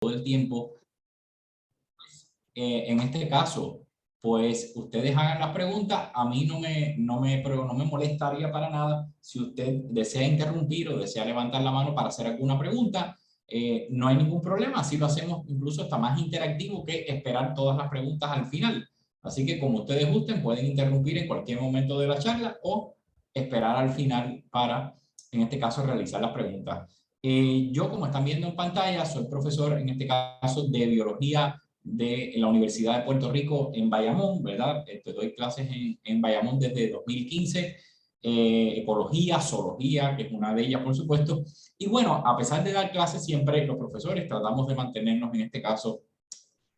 el tiempo. En este caso, pues ustedes hagan las preguntas. A mí no me molestaría para nada si usted desea interrumpir o desea levantar la mano para hacer alguna pregunta. No hay ningún problema, así lo hacemos, incluso está más interactivo que esperar todas las preguntas al final. Así que como ustedes gusten, pueden interrumpir en cualquier momento de la charla o esperar al final para, en este caso, realizar las preguntas. Yo, como están viendo en pantalla, soy profesor, en este caso, de biología de la Universidad de Puerto Rico en Bayamón, ¿verdad? Doy clases en Bayamón desde 2015, ecología, zoología, que es una de ellas, por supuesto. Y bueno, a pesar de dar clases, siempre los profesores tratamos de mantenernos, en este caso,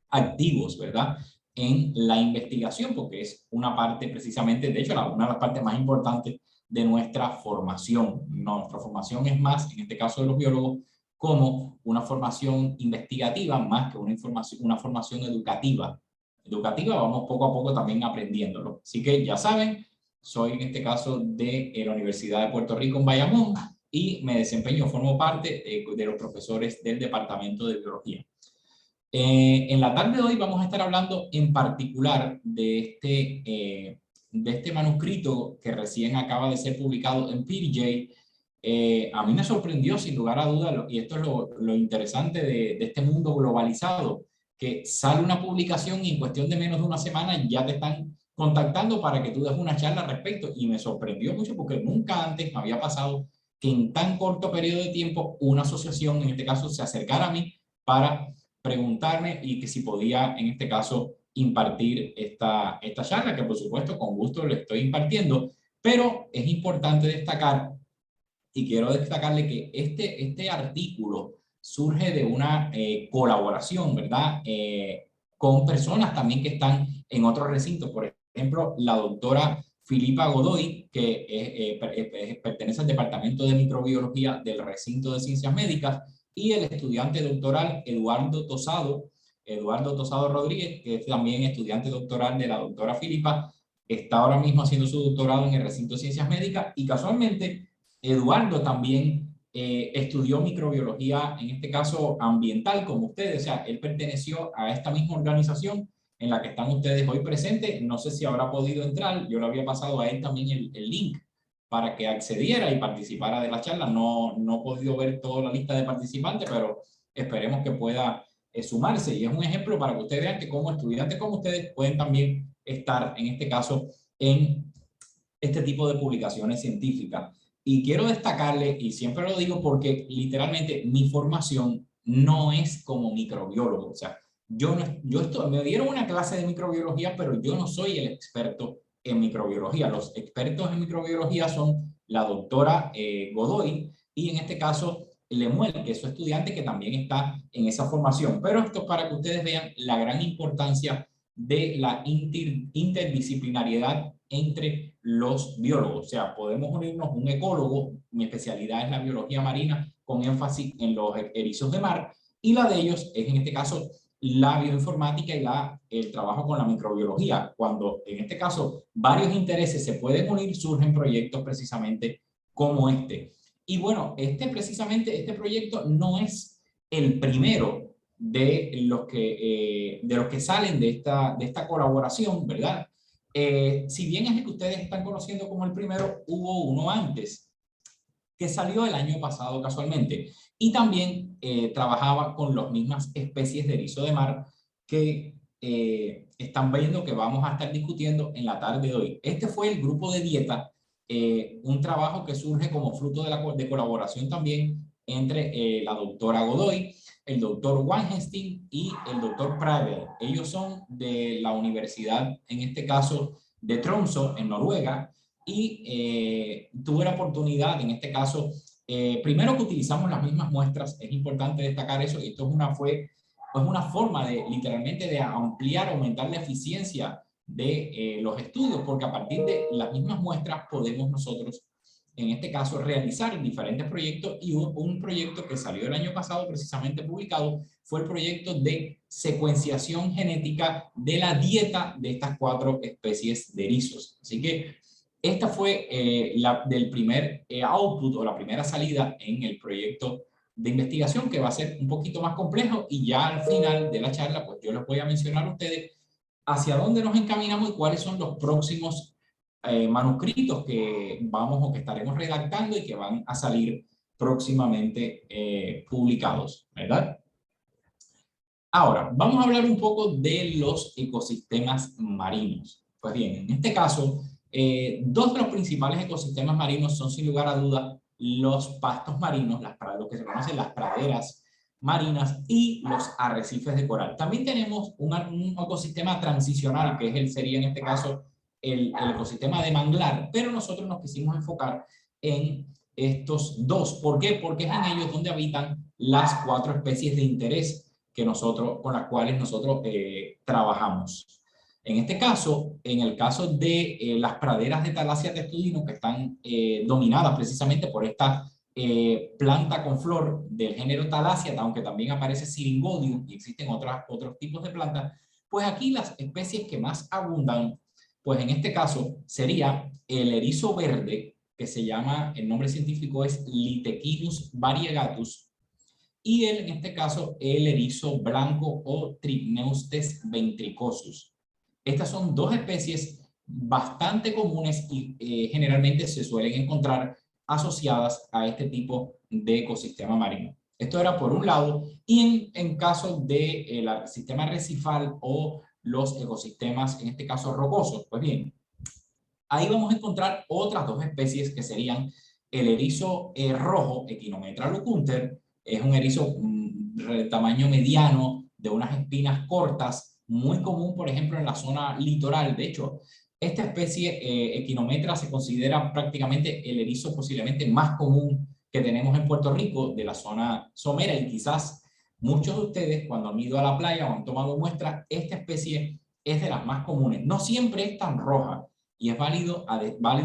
activos, ¿verdad? En la investigación, porque es una parte precisamente, de hecho, una de las partes más importantes de nuestra formación. Nuestra formación es más, en este caso de los biólogos, como una formación investigativa más que una formación educativa. Educativa vamos poco a poco también aprendiéndolo. Así que ya saben, soy en este caso de la Universidad de Puerto Rico en Bayamón y me desempeño, formo parte de los profesores del Departamento de Biología. En la tarde de hoy vamos a estar hablando en particular de este manuscrito que recién acaba de ser publicado en PBJ. A mí me sorprendió sin lugar a dudas, y esto es lo interesante de este mundo globalizado, que sale una publicación y en cuestión de menos de una semana ya te están contactando para que tú des una charla al respecto, y me sorprendió mucho porque nunca antes me había pasado que en tan corto periodo de tiempo una asociación, en este caso, se acercara a mí para preguntarme y que si podía, en este caso, impartir esta charla, que por supuesto con gusto le estoy impartiendo, pero es importante destacar, y quiero destacarle que este artículo surge de una colaboración, ¿verdad? Con personas también que están en otros recintos. Por ejemplo, la doctora Filipa Godoy, que pertenece al Departamento de Microbiología del Recinto de Ciencias Médicas, y el estudiante doctoral Eduardo Tosado Rodríguez, que es también estudiante doctoral de la doctora Filipa, está ahora mismo haciendo su doctorado en el Recinto de Ciencias Médicas, y casualmente Eduardo también estudió microbiología, en este caso ambiental, como ustedes. O sea, él perteneció a esta misma organización en la que están ustedes hoy presentes. No sé si habrá podido entrar, yo le había pasado a él también el link para que accediera y participara de la charla. No he podido ver toda la lista de participantes, pero esperemos que pueda sumarse. Y es un ejemplo para que ustedes vean que como estudiantes como ustedes pueden también estar, en este caso, en este tipo de publicaciones científicas. Y quiero destacarle, y siempre lo digo porque literalmente mi formación no es como microbiólogo. O sea, me dieron una clase de microbiología, pero yo no soy el experto en microbiología. Los expertos en microbiología son la doctora Godoy y en este caso Lemuel, que es su estudiante que también está en esa formación. Pero esto es para que ustedes vean la gran importancia de la interdisciplinariedad entre los biólogos. O sea, podemos unirnos un ecólogo, mi especialidad es la biología marina con énfasis en los erizos de mar, y la de ellos es en este caso la bioinformática y el trabajo con la microbiología. Cuando en este caso varios intereses se pueden unir, surgen proyectos precisamente como este. Y bueno, precisamente este proyecto no es el primero de los que salen de esta colaboración, ¿verdad? Si bien es el que ustedes están conociendo como el primero, hubo uno antes, que salió el año pasado casualmente, y también trabajaba con las mismas especies de erizo de mar que están viendo que vamos a estar discutiendo en la tarde de hoy. Este fue el grupo de dieta, un trabajo que surge como fruto de colaboración también entre la doctora Godoy, el doctor Wangenstein y el doctor Prager. Ellos son de la universidad, en este caso, de Tromsø, en Noruega, y tuve la oportunidad, en este caso, primero que utilizamos las mismas muestras. Es importante destacar eso, y esto fue una forma de literalmente de ampliar, aumentar la eficiencia de los estudios, porque a partir de las mismas muestras podemos nosotros, en este caso, realizar diferentes proyectos, y un proyecto que salió el año pasado, precisamente publicado, fue el proyecto de secuenciación genética de la dieta de estas 4 especies de erizos. Así que esta fue del primer output o la primera salida en el proyecto de investigación que va a ser un poquito más complejo, y ya al final de la charla pues yo les voy a mencionar a ustedes hacia dónde nos encaminamos y cuáles son los próximos manuscritos que vamos o que estaremos redactando y que van a salir próximamente publicados, ¿verdad? Ahora, vamos a hablar un poco de los ecosistemas marinos. Pues bien, en este caso, dos de los principales ecosistemas marinos son sin lugar a dudas los pastos marinos, lo que se conocen las praderas marinas y los arrecifes de coral. También tenemos un ecosistema transicional, que sería en este caso el ecosistema de manglar, pero nosotros nos quisimos enfocar en estos dos. ¿Por qué? Porque es en ellos donde habitan las 4 especies de interés con las cuales nosotros trabajamos. En este caso, en el caso de las praderas de Thalassia testudinum, que están dominadas precisamente por esta planta con flor del género Thalassia, aunque también aparece Syringodium y existen otros tipos de plantas, pues aquí las especies que más abundan, pues en este caso sería el erizo verde, que se llama, el nombre científico es Litheckinus variegatus, y en este caso el erizo blanco o Trichneustes ventricosus. Estas son dos especies bastante comunes y generalmente se suelen encontrar asociadas a este tipo de ecosistema marino. Esto era por un lado, y en caso del sistema arrecifal o los ecosistemas, en este caso rocosos, pues bien, ahí vamos a encontrar otras dos especies que serían el erizo rojo, Echinometra leucunter, es un erizo de tamaño mediano, de unas espinas cortas, muy común, por ejemplo, en la zona litoral. De hecho, esta especie Echinometra se considera prácticamente el erizo posiblemente más común que tenemos en Puerto Rico, de la zona somera, y quizás muchos de ustedes, cuando han ido a la playa o han tomado muestras, esta especie es de las más comunes. No siempre es tan roja, y es válido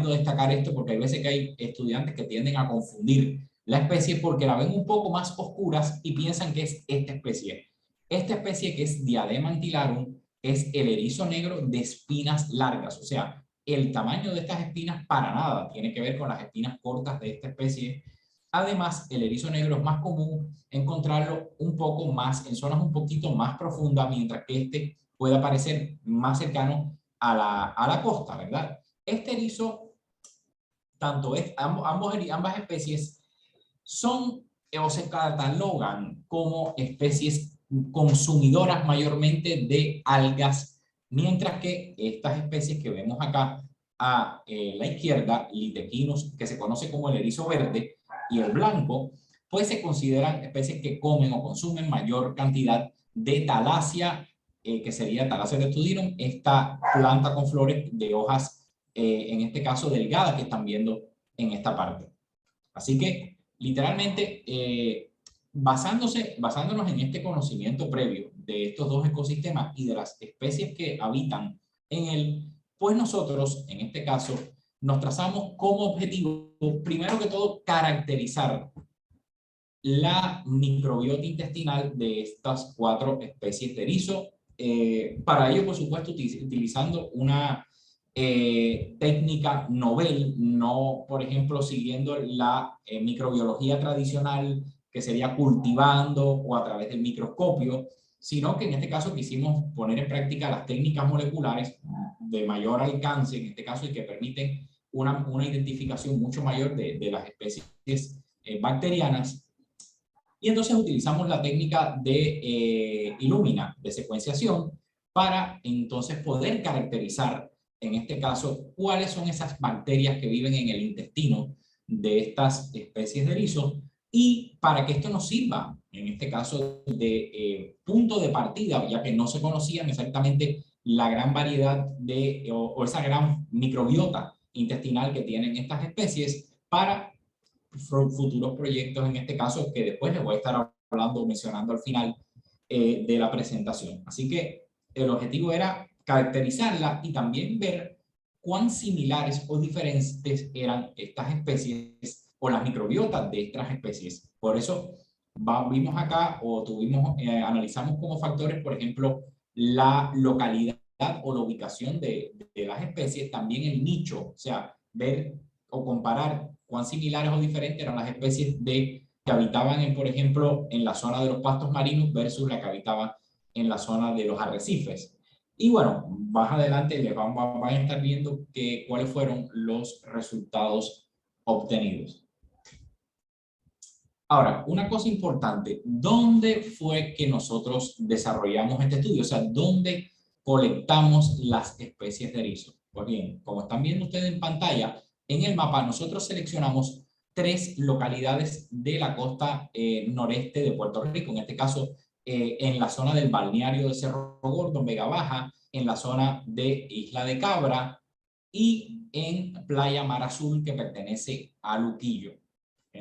destacar esto porque hay veces que hay estudiantes que tienden a confundir la especie porque la ven un poco más oscuras y piensan que es esta especie. Esta especie, que es Diadema antillarum, es el erizo negro de espinas largas. O sea, el tamaño de estas espinas para nada tiene que ver con las espinas cortas de esta especie. Además, el erizo negro es más común encontrarlo un poco más en zonas un poquito más profundas, mientras que este puede aparecer más cercano a la costa, ¿verdad? Este erizo, ambas especies son o se catalogan como especies consumidoras mayormente de algas, mientras que estas especies que vemos acá a la izquierda, Litheckinus, que se conoce como el erizo verde, y el blanco, pues se consideran especies que comen o consumen mayor cantidad de Thalassia, que sería Thalassia testudinum, esta planta con flores de hojas, en este caso delgadas, que están viendo en esta parte. Así que, literalmente, basándonos en este conocimiento previo de estos dos ecosistemas y de las especies que habitan en él, pues nosotros, en este caso, nos trazamos como objetivo, primero que todo, caracterizar la microbiota intestinal de estas 4 especies de erizo. Para ello, por supuesto, utilizando una técnica novel, no, por ejemplo, siguiendo la microbiología tradicional, que sería cultivando o a través del microscopio, sino que en este caso quisimos poner en práctica las técnicas moleculares de mayor alcance, en este caso, y que permiten una identificación mucho mayor de las especies bacterianas. Y entonces utilizamos la técnica de Illumina, de secuenciación, para entonces poder caracterizar, en este caso, cuáles son esas bacterias que viven en el intestino de estas especies de erizo, y para que esto nos sirva, en este caso, de punto de partida, ya que no se conocían exactamente la gran variedad o esa gran microbiota intestinal que tienen estas especies, para futuros proyectos, en este caso, que después les voy a estar hablando, mencionando al final de la presentación. Así que el objetivo era caracterizarla y también ver cuán similares o diferentes eran estas especies o las microbiotas de estas especies. Por eso vimos acá o analizamos como factores, por ejemplo, la localidad o la ubicación de las especies, también el nicho, o sea, ver o comparar cuán similares o diferentes eran las especies de que habitaban, por ejemplo, en la zona de los pastos marinos versus la que habitaban en la zona de los arrecifes. Y bueno, más adelante les van a estar viendo cuáles fueron los resultados obtenidos. Ahora, una cosa importante, ¿dónde fue que nosotros desarrollamos este estudio? O sea, ¿dónde colectamos las especies de erizo? Pues bien, como están viendo ustedes en pantalla, en el mapa nosotros seleccionamos 3 localidades de la costa noreste de Puerto Rico, en este caso en la zona del balneario de Cerro Gordo, en Vega Baja, en la zona de Isla de Cabra y en Playa Mar Azul, que pertenece a Luquillo.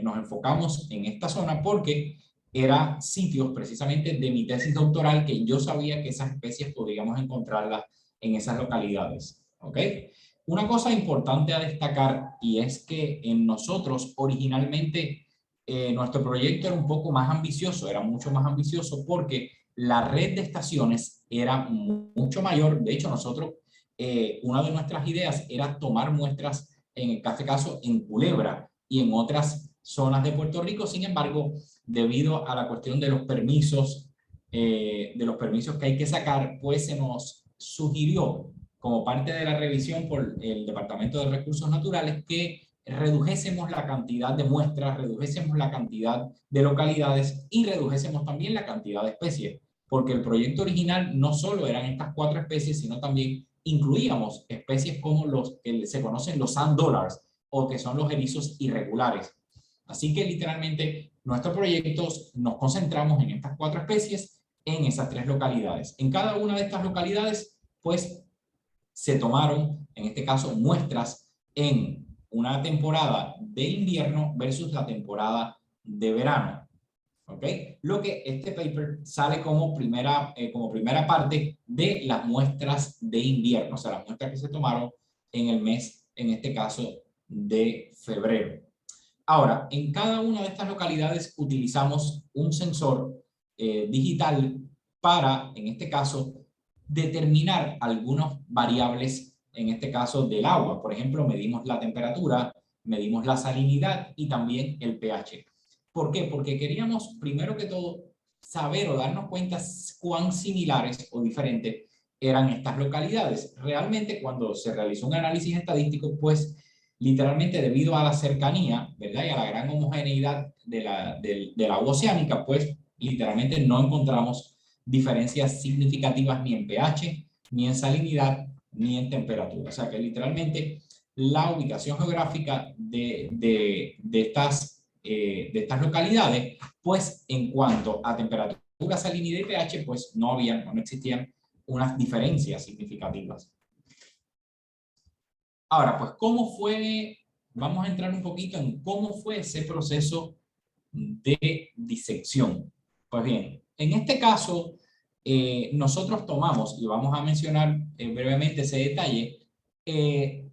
Nos enfocamos en esta zona porque eran sitios precisamente de mi tesis doctoral que yo sabía que esas especies podríamos encontrarlas en esas localidades. ¿Ok? Una cosa importante a destacar y es que en nosotros originalmente nuestro proyecto era un poco más ambicioso, era mucho más ambicioso porque la red de estaciones era mucho mayor. De hecho, nosotros, una de nuestras ideas era tomar muestras, en este caso, en Culebra y en otras zonas de Puerto Rico. Sin embargo, debido a la cuestión de los permisos que hay que sacar, pues se nos sugirió, como parte de la revisión por el Departamento de Recursos Naturales, que redujésemos la cantidad de muestras, redujésemos la cantidad de localidades y redujésemos también la cantidad de especies, porque el proyecto original no solo eran estas 4 especies, sino también incluíamos especies como los que se conocen los sand dollars, o que son los erizos irregulares. Así que literalmente nuestros proyectos nos concentramos en estas 4 especies en esas 3 localidades. En cada una de estas localidades, pues, se tomaron, en este caso, muestras en una temporada de invierno versus la temporada de verano. ¿Ok? Lo que este paper sale como primera parte de las muestras de invierno, o sea, las muestras que se tomaron en el mes, en este caso, de febrero. Ahora, en cada una de estas localidades utilizamos un sensor digital para, en este caso, determinar algunas variables, en este caso del agua. Por ejemplo, medimos la temperatura, medimos la salinidad y también el pH. ¿Por qué? Porque queríamos, primero que todo, saber o darnos cuenta cuán similares o diferentes eran estas localidades. Realmente, cuando se realizó un análisis estadístico, pues literalmente debido a la cercanía, ¿verdad? Y a la gran homogeneidad de la agua oceánica, pues literalmente no encontramos diferencias significativas ni en pH, ni en salinidad, ni en temperatura. O sea que literalmente la ubicación geográfica de estas localidades, pues en cuanto a temperatura, salinidad y pH, pues no existían unas diferencias significativas. Ahora, pues, ¿cómo fue? Vamos a entrar un poquito en cómo fue ese proceso de disección. Pues bien, en este caso, nosotros tomamos, y vamos a mencionar brevemente ese detalle,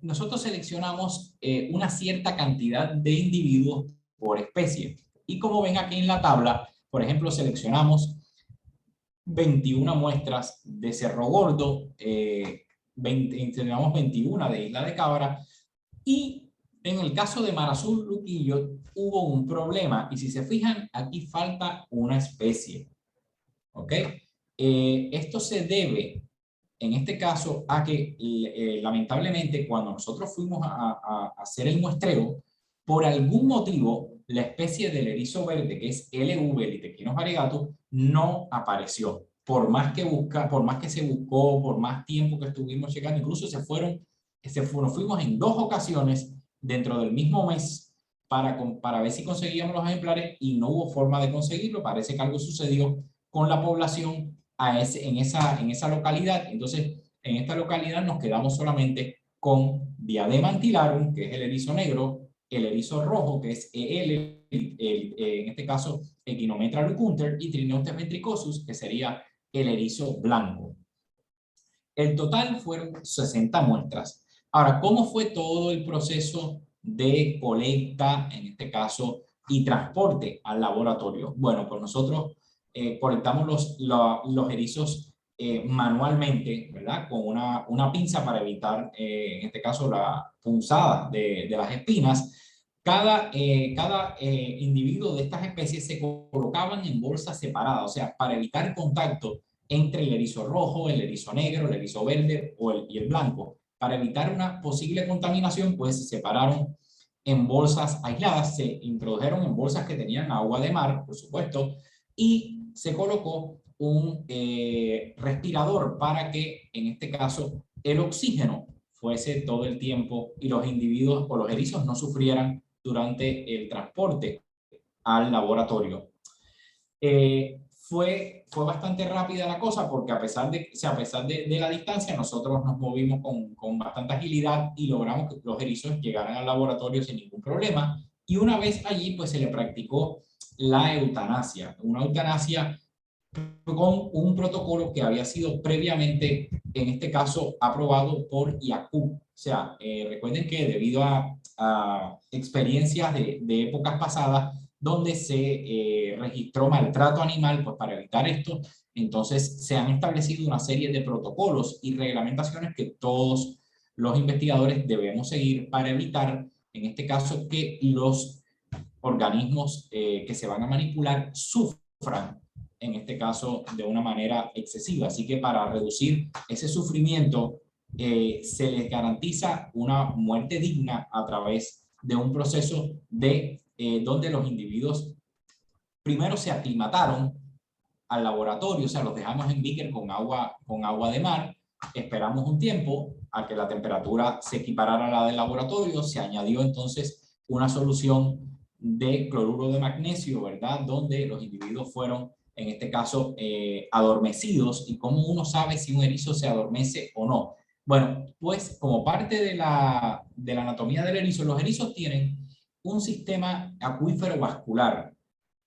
nosotros seleccionamos una cierta cantidad de individuos por especie. Y como ven aquí en la tabla, por ejemplo, seleccionamos 21 muestras de Cerro Gordo, tenemos 21 de Isla de Cabra, y en el caso de Mar Azul Luquillo hubo un problema, y si se fijan, aquí falta una especie. ¿Ok? Esto se debe, en este caso, a que lamentablemente cuando nosotros fuimos a hacer el muestreo, por algún motivo, la especie del erizo verde, que es LV, Litequinus variegatus, no apareció. Por más que se buscó, por más tiempo que estuvimos checando, incluso nos fuimos en 2 ocasiones dentro del mismo mes para ver si conseguíamos los ejemplares y no hubo forma de conseguirlo. Parece que algo sucedió con la población en esa localidad. Entonces, en esta localidad nos quedamos solamente con Diadema antilarum, que es el erizo negro, el erizo rojo, que es en este caso, Echinometra leucunter, y Trineustes ventricosus, que sería el erizo blanco. El total fueron 60 muestras. Ahora, ¿cómo fue todo el proceso de colecta, en este caso, y transporte al laboratorio? Bueno, pues nosotros colectamos los erizos manualmente, ¿verdad? Con una pinza para evitar, en este caso, la punzada de las espinas. Cada individuo de estas especies se colocaban en bolsas separadas, o sea, para evitar contacto entre el erizo rojo, el erizo negro, el erizo verde y el blanco. Para evitar una posible contaminación, pues se separaron en bolsas aisladas, se introdujeron en bolsas que tenían agua de mar, por supuesto, y se colocó un respirador para que, en este caso, el oxígeno fuese todo el tiempo y los individuos o los erizos no sufrieran durante el transporte al laboratorio. Fue bastante rápida la cosa porque a pesar de la distancia nosotros nos movimos con bastante agilidad y logramos que los erizos llegaran al laboratorio sin ningún problema, y una vez allí pues se le practicó la eutanasia, una eutanasia con un protocolo que había sido previamente, en este caso, aprobado por IACUC. O sea, recuerden que debido a experiencias de épocas pasadas donde se registró maltrato animal, pues para evitar esto, entonces se han establecido una serie de protocolos y reglamentaciones que todos los investigadores debemos seguir para evitar, en este caso, que los organismos que se van a manipular sufran, en este caso, de una manera excesiva. Así que para reducir ese sufrimiento, se les garantiza una muerte digna a través de un proceso donde los individuos primero se aclimataron al laboratorio, o sea, los dejamos en beaker con agua de mar, esperamos un tiempo a que la temperatura se equiparara a la del laboratorio, se añadió entonces una solución de cloruro de magnesio, ¿verdad? Donde los individuos fueron, en este caso, adormecidos. ¿Y cómo uno sabe si un erizo se adormece o no? Bueno, pues como parte de la anatomía del erizo, los erizos tienen un sistema acuífero vascular,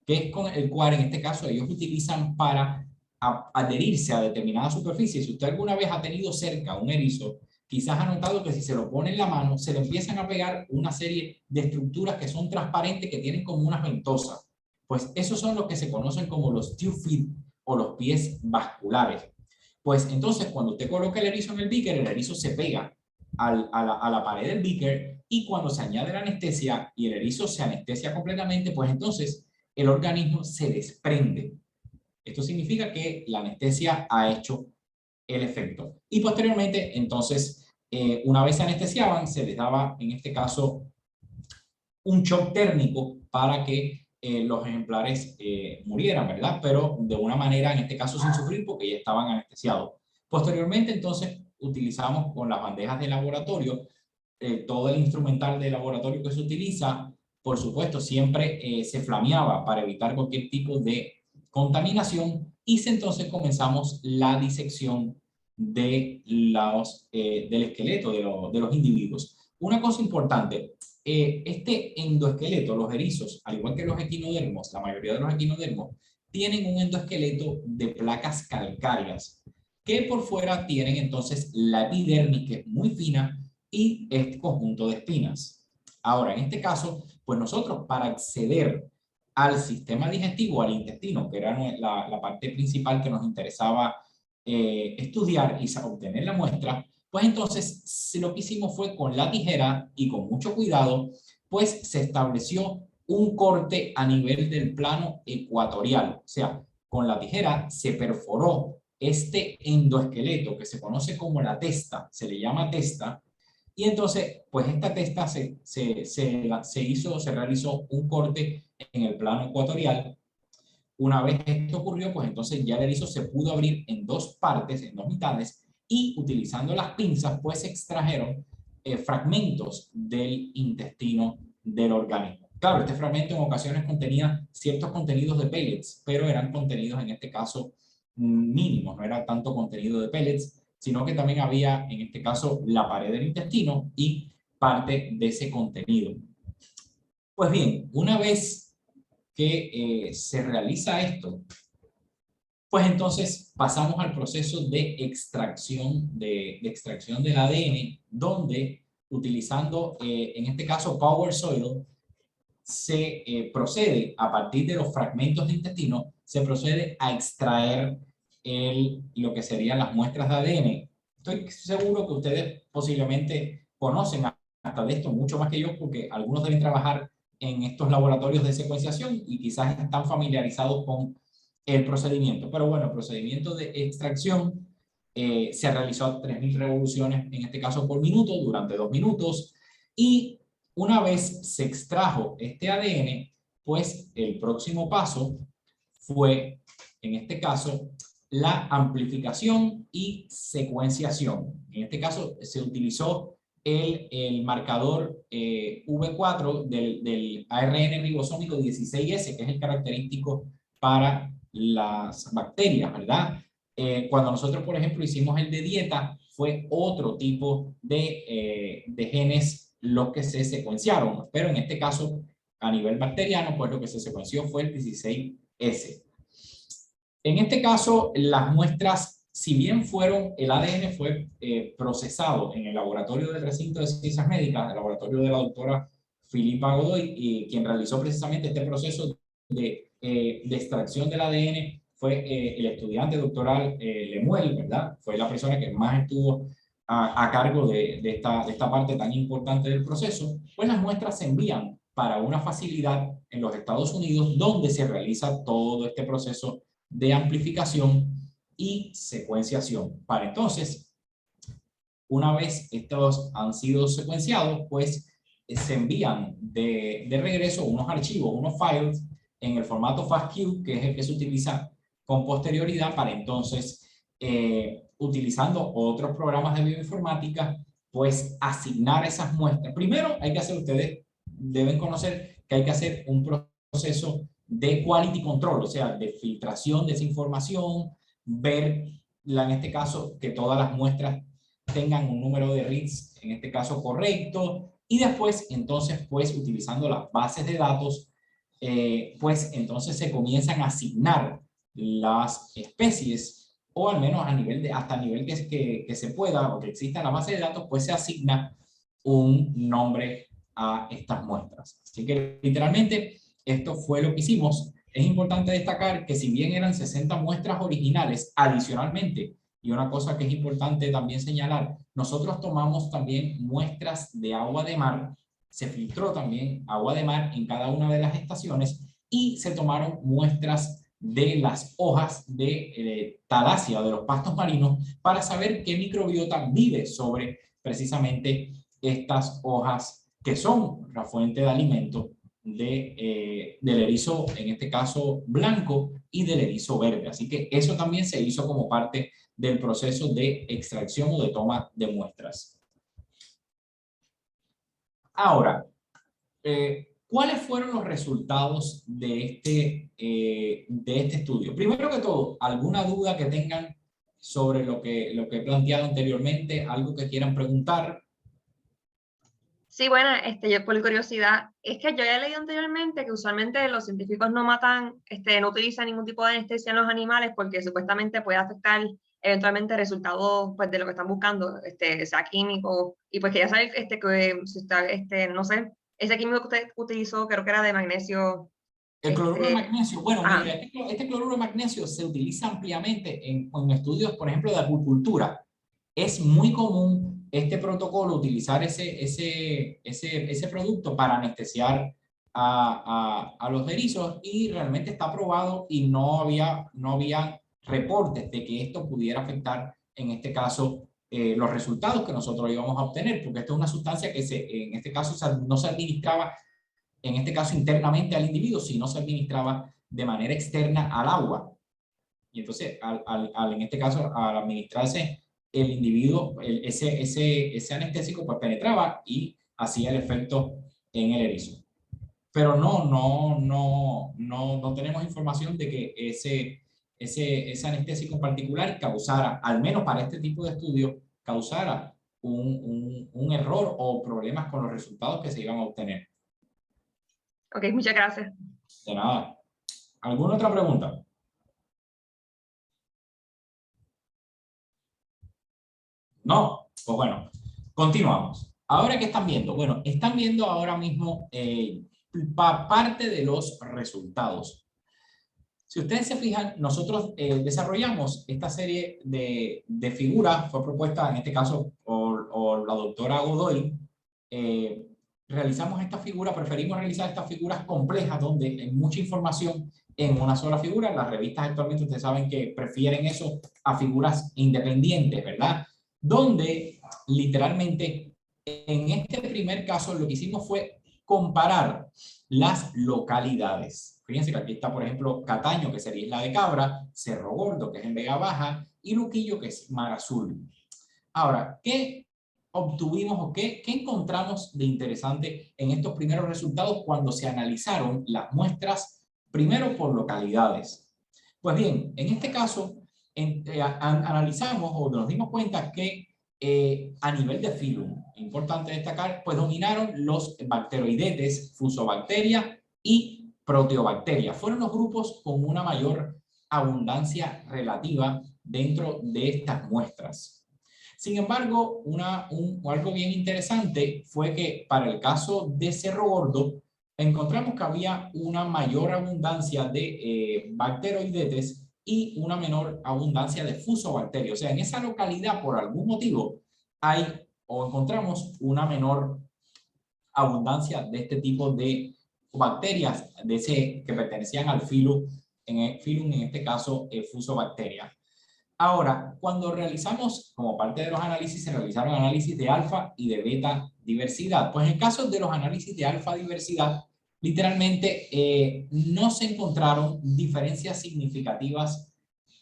que es con el cual en este caso ellos utilizan para adherirse a determinada superficie. Si usted alguna vez ha tenido cerca un erizo, quizás ha notado que si se lo pone en la mano, se le empiezan a pegar una serie de estructuras que son transparentes, que tienen como unas ventosas. Pues esos son los que se conocen como los tube feet o los pies vasculares. Pues entonces cuando usted coloca el erizo en el beaker, el erizo se pega a la pared del beaker, y cuando se añade la anestesia y el erizo se anestesia completamente, pues entonces el organismo se desprende. Esto significa que la anestesia ha hecho el efecto. Y posteriormente, entonces, una vez se anestesiaban, se les daba, en este caso, un shock térmico para que los ejemplares murieran, ¿verdad? Pero de una manera, en este caso, sin sufrir, porque ya estaban anestesiados. Posteriormente, entonces, utilizamos con las bandejas de laboratorio todo el instrumental de laboratorio que se utiliza. Por supuesto, siempre se flameaba para evitar cualquier tipo de contaminación, y entonces comenzamos la disección del esqueleto de los individuos. Una cosa importante, este endoesqueleto, los erizos, al igual que los equinodermos, la mayoría de los equinodermos, tienen un endoesqueleto de placas calcáreas, que por fuera tienen entonces la epidermis, que es muy fina, y este conjunto de espinas. Ahora, en este caso, pues nosotros, para acceder al sistema digestivo, al intestino, que era la parte principal que nos interesaba estudiar y obtener la muestra, pues entonces lo que hicimos fue, con la tijera y con mucho cuidado, pues se estableció un corte a nivel del plano ecuatorial. O sea, con la tijera se perforó este endoesqueleto que se conoce como la testa, se le llama testa, y entonces, pues esta testa se realizó un corte en el plano ecuatorial. Una vez esto ocurrió, pues entonces ya el erizo se pudo abrir en dos partes, en dos mitades, y utilizando las pinzas, pues se extrajeron fragmentos del intestino del organismo. Claro, este fragmento en ocasiones contenía ciertos contenidos de pellets, pero eran contenidos en este caso mínimos, no era tanto contenido de pellets, sino que también había en este caso la pared del intestino y parte de ese contenido. Pues bien, una vez que se realiza esto, pues entonces pasamos al proceso de extracción, de extracción del ADN, donde utilizando en este caso Power Soil, se procede a partir de los fragmentos de intestino, se procede a extraer lo que serían las muestras de ADN. Estoy seguro que ustedes posiblemente conocen hasta de esto mucho más que yo, porque algunos deben trabajar en estos laboratorios de secuenciación y quizás están familiarizados con el procedimiento. Pero bueno, el procedimiento de extracción se realizó a 3000 revoluciones, en este caso por minuto, durante 2 minutos. Y una vez se extrajo este ADN, pues el próximo paso fue, en este caso, la amplificación y secuenciación. En este caso se utilizó el marcador V4 del ARN ribosómico 16S, que es el característico para las bacterias, ¿verdad? Cuando nosotros, por ejemplo, hicimos el de dieta, fue otro tipo de genes los que se secuenciaron, pero en este caso, a nivel bacteriano, pues lo que se secuenció fue el 16S. En este caso, las muestras, si bien fueron, el ADN fue procesado en el laboratorio del recinto de ciencias médicas, el laboratorio de la doctora Filipa Godoy, y quien realizó precisamente este proceso de extracción del ADN fue el estudiante doctoral Lemuel, ¿verdad? Fue la persona que más estuvo a cargo de esta parte tan importante del proceso. Pues las muestras se envían para una facilidad en los Estados Unidos donde se realiza todo este proceso de amplificación y secuenciación. Para entonces, una vez estos han sido secuenciados, pues se envían de regreso unos archivos, unos files en el formato FASTQ, que es el que se utiliza con posterioridad para entonces, utilizando otros programas de bioinformática, pues asignar esas muestras. Primero hay que hacer, ustedes deben conocer que hay que hacer un proceso de quality control, o sea, de filtración de esa información, ver, en este caso, que todas las muestras tengan un número de reads, en este caso correcto, y después, entonces, pues, utilizando las bases de datos, pues, entonces se comienzan a asignar las especies, o al menos a nivel de, hasta el nivel que se pueda, o que exista en la base de datos, pues se asigna un nombre a estas muestras. Así que, literalmente, esto fue lo que hicimos. Es importante destacar que si bien eran 60 muestras originales, adicionalmente, y una cosa que es importante también señalar, nosotros tomamos también muestras de agua de mar, se filtró también agua de mar en cada una de las estaciones y se tomaron muestras de las hojas de talasia, de los pastos marinos, para saber qué microbiota vive sobre precisamente estas hojas que son la fuente de alimento del erizo, en este caso blanco, y del erizo verde. Así que eso también se hizo como parte del proceso de extracción o de toma de muestras. Ahora, ¿cuáles fueron los resultados de este estudio? Primero que todo, ¿alguna duda que tengan sobre lo que he planteado anteriormente? ¿Algo que quieran preguntar? Sí, bueno, yo por curiosidad, es que yo ya he leído anteriormente que usualmente los científicos no matan, no utilizan ningún tipo de anestesia en los animales porque supuestamente puede afectar eventualmente resultados pues, de lo que están buscando, sea químico, y pues quería saber que si está, no sé, ese químico que usted utilizó, creo que era de magnesio. El cloruro de magnesio, bueno, Ajá. mira, este cloruro de magnesio se utiliza ampliamente en estudios, por ejemplo, de acuicultura. Es muy común este protocolo utilizar ese producto para anestesiar a los erizos, y realmente está probado y no había reportes de que esto pudiera afectar, en este caso, los resultados que nosotros íbamos a obtener, porque esto es una sustancia que en este caso no se administraba, en este caso internamente al individuo, sino se administraba de manera externa al agua. Y entonces, en este caso, al administrarse el individuo, ese anestésico pues penetraba y hacía el efecto en el erizo. Pero no tenemos información de que ese anestésico en particular causara, al menos para este tipo de estudio, causara un error o problemas con los resultados que se iban a obtener. Ok, muchas gracias. De nada. ¿Alguna otra pregunta? No, pues bueno, continuamos. Ahora, ¿qué están viendo? Bueno, están viendo ahora mismo parte de los resultados. Si ustedes se fijan, nosotros desarrollamos esta serie de figuras, fue propuesta en este caso por la doctora Godoy, realizamos esta figura, preferimos realizar estas figuras complejas donde hay mucha información en una sola figura. Las revistas actualmente ustedes saben que prefieren eso a figuras independientes, ¿verdad? Donde literalmente en este primer caso lo que hicimos fue comparar las localidades. Fíjense que aquí está, por ejemplo, Cataño, que sería Isla de Cabra, Cerro Gordo, que es en Vega Baja, y Luquillo, que es Mar Azul. Ahora, ¿qué obtuvimos o qué encontramos de interesante en estos primeros resultados cuando se analizaron las muestras primero por localidades? Pues bien, en este caso analizamos o nos dimos cuenta que a nivel de filum, importante destacar, pues dominaron los bacteroidetes, fusobacteria y proteobacteria. Fueron los grupos con una mayor abundancia relativa dentro de estas muestras. Sin embargo, algo bien interesante fue que para el caso de Cerro Gordo, encontramos que había una mayor abundancia de bacteroidetes y una menor abundancia de fusobacterias. O sea, en esa localidad, por algún motivo, hay o encontramos una menor abundancia de este tipo de bacterias que pertenecían al filum, en este caso, fusobacteria. Ahora, cuando realizamos, como parte de los análisis, se realizaron análisis de alfa y de beta diversidad. Pues en el caso de los análisis de alfa diversidad, literalmente no se encontraron diferencias significativas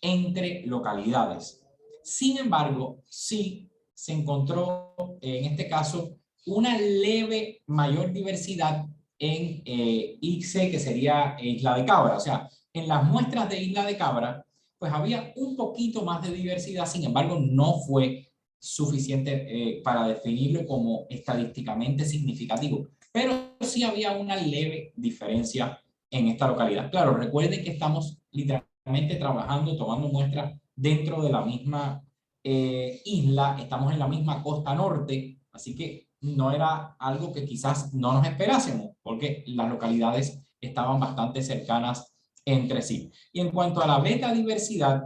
entre localidades. Sin embargo, sí se encontró en este caso una leve mayor diversidad en IC, que sería Isla de Cabra. O sea, en las muestras de Isla de Cabra, pues había un poquito más de diversidad, sin embargo, no fue suficiente para definirlo como estadísticamente significativo, pero sí había una leve diferencia en esta localidad. Claro, recuerden que estamos literalmente trabajando, tomando muestras dentro de la misma isla, estamos en la misma costa norte, así que no era algo que quizás no nos esperásemos, porque las localidades estaban bastante cercanas entre sí. Y en cuanto a la beta diversidad,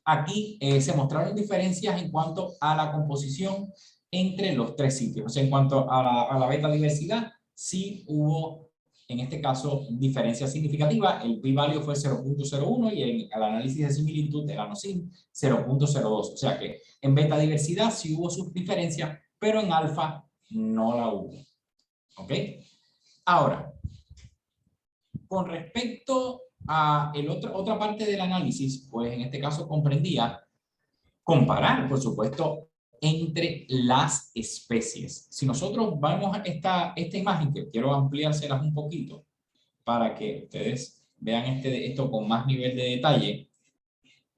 aquí se mostraron diferencias en cuanto a la composición entre los tres sitios. O sea, en cuanto a la beta diversidad, sí hubo, en este caso, diferencias significativas. El p-value fue 0.01 y en el análisis de similitud del ANOSIM 0.02. O sea que en beta diversidad sí hubo sus diferencias, pero en alfa no la hubo. ¿Ok? Ahora, con respecto a otra parte del análisis, pues en este caso comprendía comparar, por supuesto, entre las especies. Si nosotros vamos a esta imagen, que quiero ampliárselas un poquito para que ustedes vean esto con más nivel de detalle.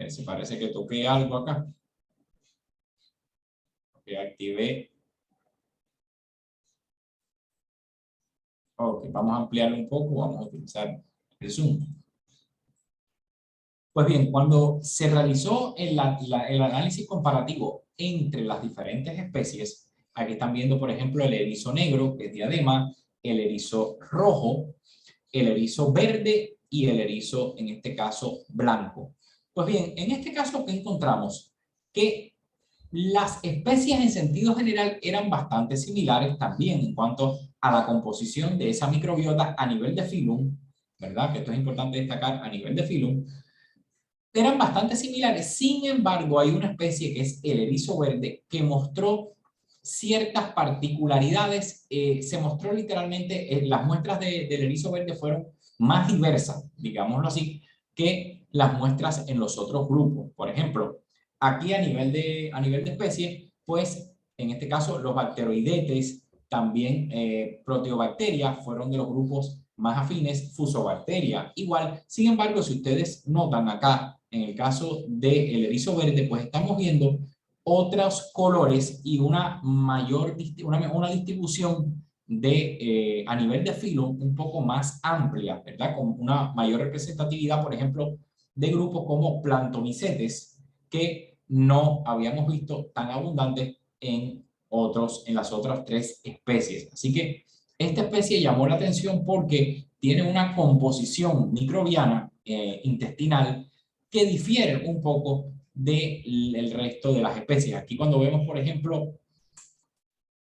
Se parece que toqué algo acá. Que activé. Ok, vamos a ampliarlo un poco, vamos a utilizar el zoom. Pues bien, cuando se realizó el análisis comparativo entre las diferentes especies, aquí están viendo, por ejemplo, el erizo negro, que es diadema, el erizo rojo, el erizo verde y el erizo, en este caso, blanco. Pues bien, en este caso, ¿qué encontramos? Que las especies en sentido general eran bastante similares también en cuanto a la composición de esa microbiota a nivel de filum, ¿verdad? Que esto es importante destacar a nivel de filum. Eran bastante similares, sin embargo, hay una especie que es el erizo verde que mostró ciertas particularidades. Se mostró literalmente, las muestras del erizo verde fueron más diversas, digámoslo así, que las muestras en los otros grupos. Por ejemplo, aquí a nivel de especie, pues en este caso los bacteroidetes, también proteobacterias fueron de los grupos más afines, fusobacteria igual. Sin embargo, si ustedes notan acá, en el caso del erizo verde, pues estamos viendo otros colores y una mayor una distribución de a nivel de filo un poco más amplia, ¿verdad? Con una mayor representatividad, por ejemplo, de grupos como plantomicetes, que no habíamos visto tan abundantes en las otras tres especies. Así que esta especie llamó la atención porque tiene una composición microbiana intestinal que difiere un poco del resto de las especies. Aquí cuando vemos, por ejemplo,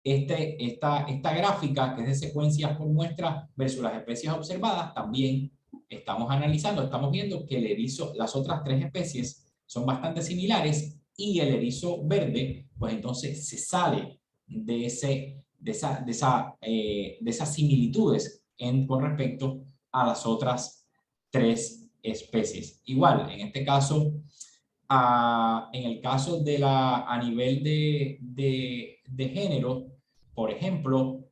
esta gráfica, que es de secuencias por muestra versus las especies observadas, también estamos analizando, estamos viendo que el erizo, las otras 3 especies son bastante similares y el erizo verde, pues entonces se sale de esas similitudes con respecto a las otras 3 especies. Igual, en este caso, en el caso de a nivel de género, por ejemplo,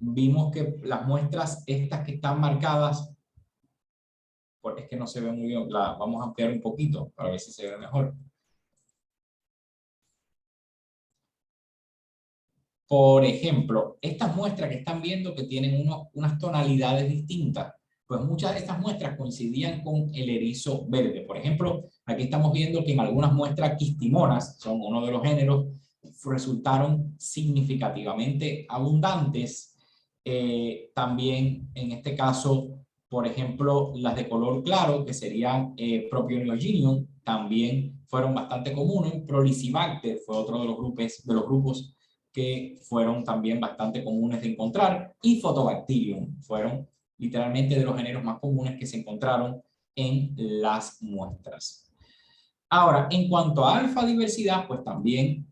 vimos que las muestras estas que están marcadas, porque es que no se ve muy bien, vamos a ampliar un poquito para ver si se ve mejor. Por ejemplo, estas muestras que están viendo que tienen unas tonalidades distintas, pues muchas de estas muestras coincidían con el erizo verde. Por ejemplo, aquí estamos viendo que en algunas muestras quistimonas, son uno de los géneros, resultaron significativamente abundantes. También en este caso, por ejemplo, las de color claro, que serían Propioniogynium, también fueron bastante comunes. Prolicibacter fue otro de los grupos que fueron también bastante comunes de encontrar, y Photobacterium fueron literalmente de los géneros más comunes que se encontraron en las muestras. Ahora, en cuanto a alfa diversidad, pues también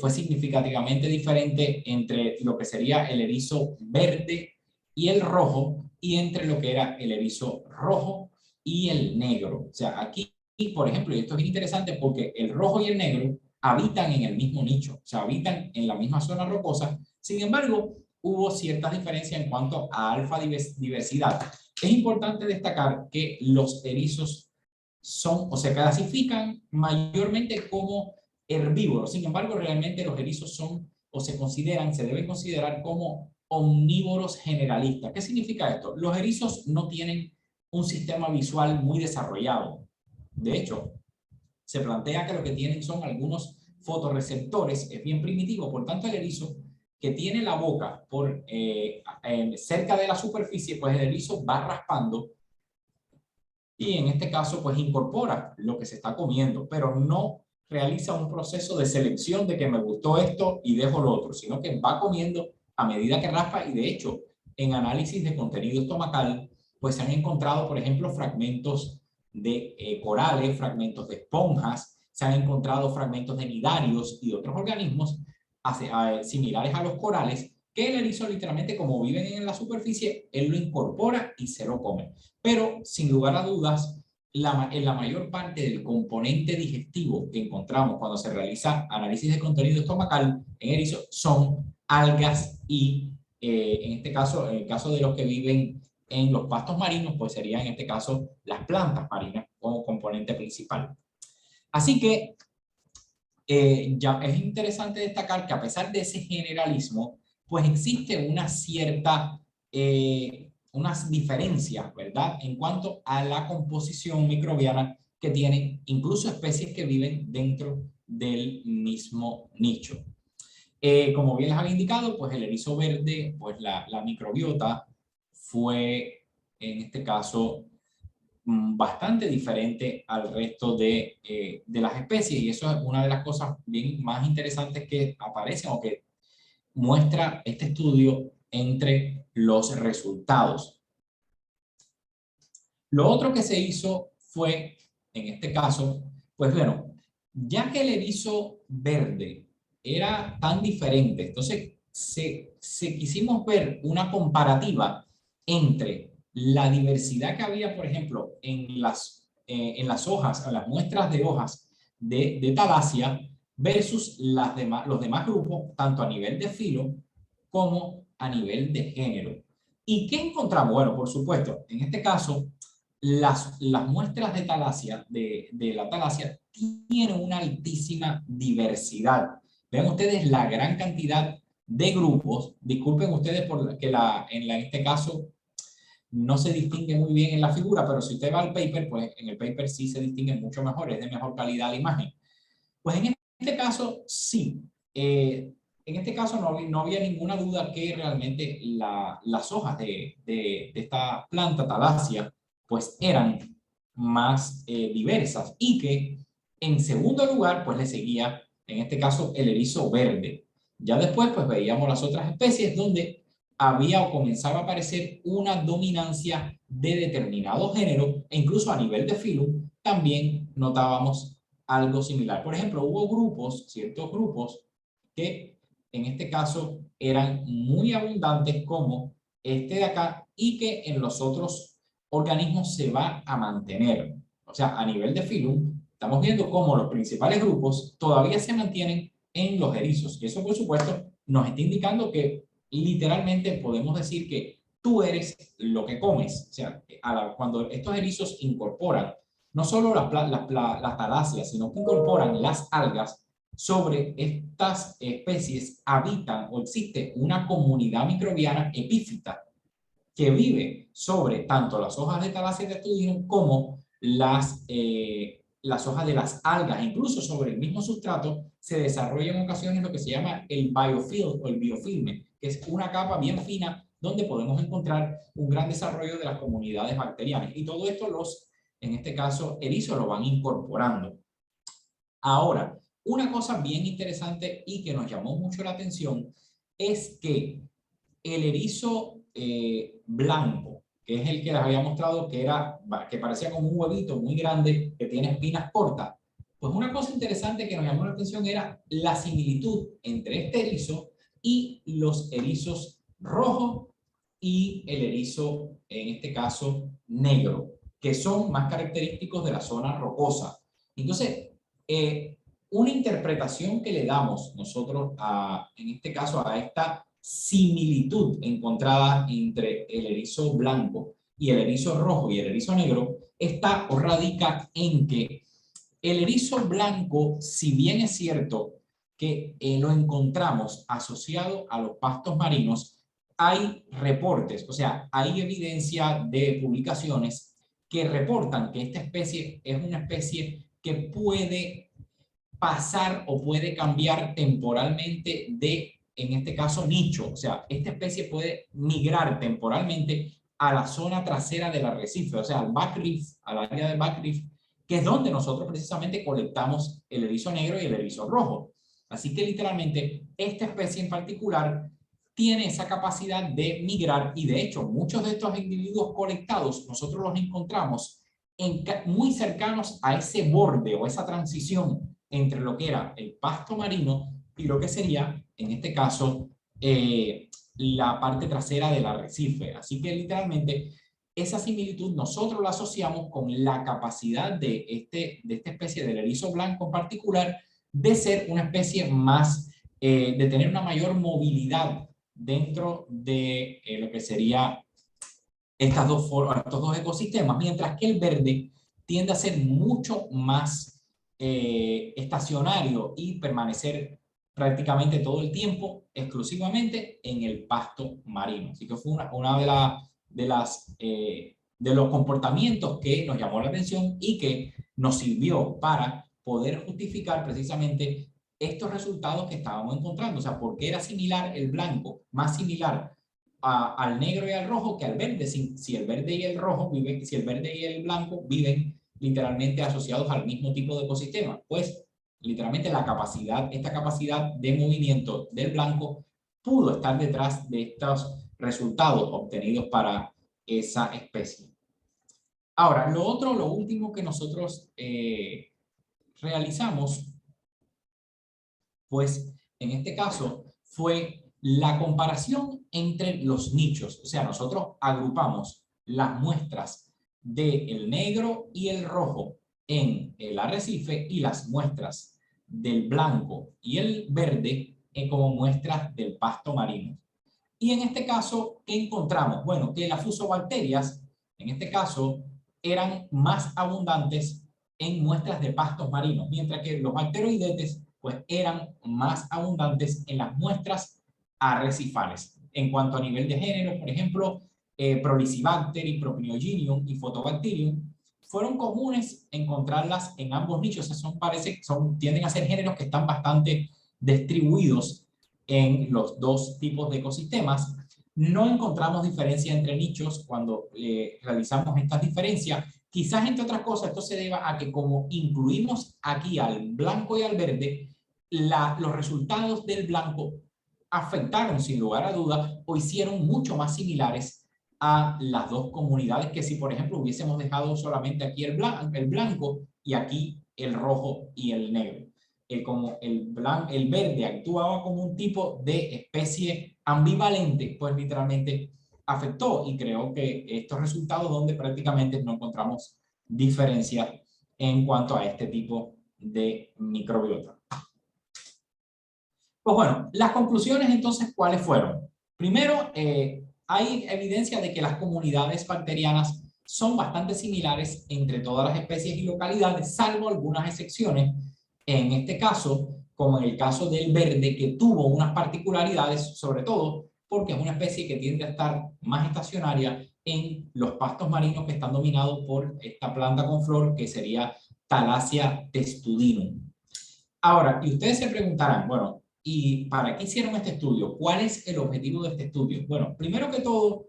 fue significativamente diferente entre lo que sería el erizo verde y el rojo, y entre lo que era el erizo rojo y el negro. O sea, aquí, por ejemplo, y esto es bien interesante porque el rojo y el negro habitan en el mismo nicho, o sea, habitan en la misma zona rocosa. Sin embargo, hubo ciertas diferencias en cuanto a alfa diversidad. Es importante destacar que los erizos son o se clasifican mayormente como herbívoros. Sin embargo, realmente los erizos son o se deben considerar como omnívoros generalistas. ¿Qué significa esto? Los erizos no tienen un sistema visual muy desarrollado. De hecho, se plantea que lo que tienen son algunos fotorreceptores, es bien primitivo. Por tanto, el erizo que tiene la boca cerca de la superficie, pues el erizo va raspando y en este caso pues incorpora lo que se está comiendo, pero no realiza un proceso de selección de que me gustó esto y dejo lo otro, sino que va comiendo a medida que raspa. Y de hecho, en análisis de contenido estomacal, pues se han encontrado, por ejemplo, fragmentos de corales, fragmentos de esponjas, se han encontrado fragmentos de nidarios y otros organismos similares a los corales, que el erizo literalmente, como viven en la superficie, él lo incorpora y se lo come. Pero sin lugar a dudas, en la mayor parte del componente digestivo que encontramos cuando se realiza análisis de contenido estomacal en erizo son algas y en este caso, en el caso de los que viven en los pastos marinos, pues serían en este caso las plantas marinas como componente principal. Así que ya es interesante destacar que a pesar de ese generalismo, pues existe una cierta, unas diferencias, ¿verdad? En cuanto a la composición microbiana que tienen incluso especies que viven dentro del mismo nicho. Como bien les había indicado, pues el erizo verde, pues la microbiota fue, en este caso, bastante diferente al resto de las especies, y eso es una de las cosas bien más interesantes que aparecen o que muestra este estudio entre los resultados. Lo otro que se hizo fue, en este caso, pues bueno, ya que el erizo verde era tan diferente, entonces quisimos ver una comparativa entre la diversidad que había, por ejemplo, en las hojas, en las muestras de hojas de Thalassia versus los demás grupos, tanto a nivel de filo como a nivel de género. ¿Y qué encontramos? Bueno, por supuesto, en este caso, las muestras de Thalassia, de la Thalassia, tienen una altísima diversidad. Vean ustedes la gran cantidad de grupos. Disculpen ustedes por que en este caso no se distingue muy bien en la figura, pero si usted va al paper, pues en el paper sí se distingue mucho mejor, es de mejor calidad la imagen. Pues en este caso sí. En este caso no había ninguna duda que realmente las hojas de esta planta Thalassia pues eran más diversas, y que en segundo lugar pues le seguía en este caso el erizo verde. Ya después, pues veíamos las otras especies donde había o comenzaba a aparecer una dominancia de determinado género, e incluso a nivel de filum también notábamos algo similar. Por ejemplo, hubo grupos, ciertos grupos, que en este caso eran muy abundantes, como este de acá, y que en los otros organismos se va a mantener. O sea, a nivel de filum, estamos viendo cómo los principales grupos todavía se mantienen en los erizos. Y eso, por supuesto, nos está indicando que literalmente podemos decir que tú eres lo que comes. O sea, cuando estos erizos incorporan no solo las taláceas, sino que incorporan las algas, sobre estas especies habitan o existe una comunidad microbiana epífita que vive sobre tanto las hojas de Thalassia testudium como las hojas de las algas, incluso sobre el mismo sustrato, se desarrolla en ocasiones lo que se llama el biofilm o el biofilme, que es una capa bien fina donde podemos encontrar un gran desarrollo de las comunidades bacterianas. Y todo esto en este caso, erizos lo van incorporando. Ahora, una cosa bien interesante y que nos llamó mucho la atención es que el erizo blanco, que es el que les había mostrado que parecía como un huevito muy grande que tiene espinas cortas, pues una cosa interesante que nos llamó la atención era la similitud entre este erizo y los erizos rojos y el erizo, en este caso, negro, que son más característicos de la zona rocosa. Entonces, una interpretación que le damos nosotros, en este caso, a esta similitud encontrada entre el erizo blanco y el erizo rojo y el erizo negro, está o radica en que el erizo blanco, si bien es cierto que lo encontramos asociado a los pastos marinos, hay reportes, o sea, hay evidencia de publicaciones que reportan que esta especie es una especie que puede pasar o puede cambiar temporalmente en este caso, nicho. O sea, esta especie puede migrar temporalmente a la zona trasera del arrecife, o sea, al back reef, al área de back reef, que es donde nosotros precisamente colectamos el erizo negro y el erizo rojo. Así que literalmente esta especie en particular tiene esa capacidad de migrar, y de hecho muchos de estos individuos colectados nosotros los encontramos muy cercanos a ese borde o esa transición entre lo que era el pasto marino y lo que sería, en este caso, la parte trasera del arrecife. Así que literalmente esa similitud nosotros la asociamos con la capacidad de esta especie del erizo blanco en particular de ser una especie más, de tener una mayor movilidad dentro de lo que sería estos dos ecosistemas, mientras que el verde tiende a ser mucho más estacionario y permanecer prácticamente todo el tiempo exclusivamente en el pasto marino. Así que fue una de los comportamientos que nos llamó la atención y que nos sirvió para poder justificar precisamente estos resultados que estábamos encontrando. O sea, ¿por qué era similar el blanco, más similar al negro y al rojo que al verde? Si el verde y el rojo viven, si el verde y el blanco viven literalmente asociados al mismo tipo de ecosistema, pues literalmente esta capacidad de movimiento del blanco pudo estar detrás de estos resultados obtenidos para esa especie. Ahora, lo último que nosotros realizamos, pues en este caso fue la comparación entre los nichos. O sea, nosotros agrupamos las muestras del negro y el rojo en el arrecife y las muestras del blanco y el verde como muestras del pasto marino. Y en este caso, ¿qué encontramos? Bueno, que las fusobacterias, en este caso, eran más abundantes en muestras de pastos marinos, mientras que los bacteroidetes pues eran más abundantes en las muestras arrecifales. En cuanto a nivel de género, por ejemplo, Prolicibacter y Propneogenium y Photobacterium fueron comunes encontrarlas en ambos nichos. Tienden a ser géneros que están bastante distribuidos en los dos tipos de ecosistemas. No encontramos diferencia entre nichos cuando realizamos estas diferencias. Quizás, entre otras cosas, esto se deba a que como incluimos aquí al blanco y al verde, los resultados del blanco afectaron sin lugar a dudas o hicieron mucho más similares a las dos comunidades que si, por ejemplo, hubiésemos dejado solamente aquí el blanco y aquí el rojo y el negro. Como el verde actuaba como un tipo de especie ambivalente, pues literalmente afectó y creo que estos resultados donde prácticamente no encontramos diferencias en cuanto a este tipo de microbiota. Pues bueno, las conclusiones entonces, ¿cuáles fueron? Primero, hay evidencia de que las comunidades bacterianas son bastante similares entre todas las especies y localidades, salvo algunas excepciones. En este caso, como en el caso del verde, que tuvo unas particularidades, sobre todo porque es una especie que tiende a estar más estacionaria en los pastos marinos que están dominados por esta planta con flor, que sería Thalassia testudinum. Ahora, y ustedes se preguntarán, bueno, ¿y para qué hicieron este estudio? ¿Cuál es el objetivo de este estudio? Bueno, primero que todo,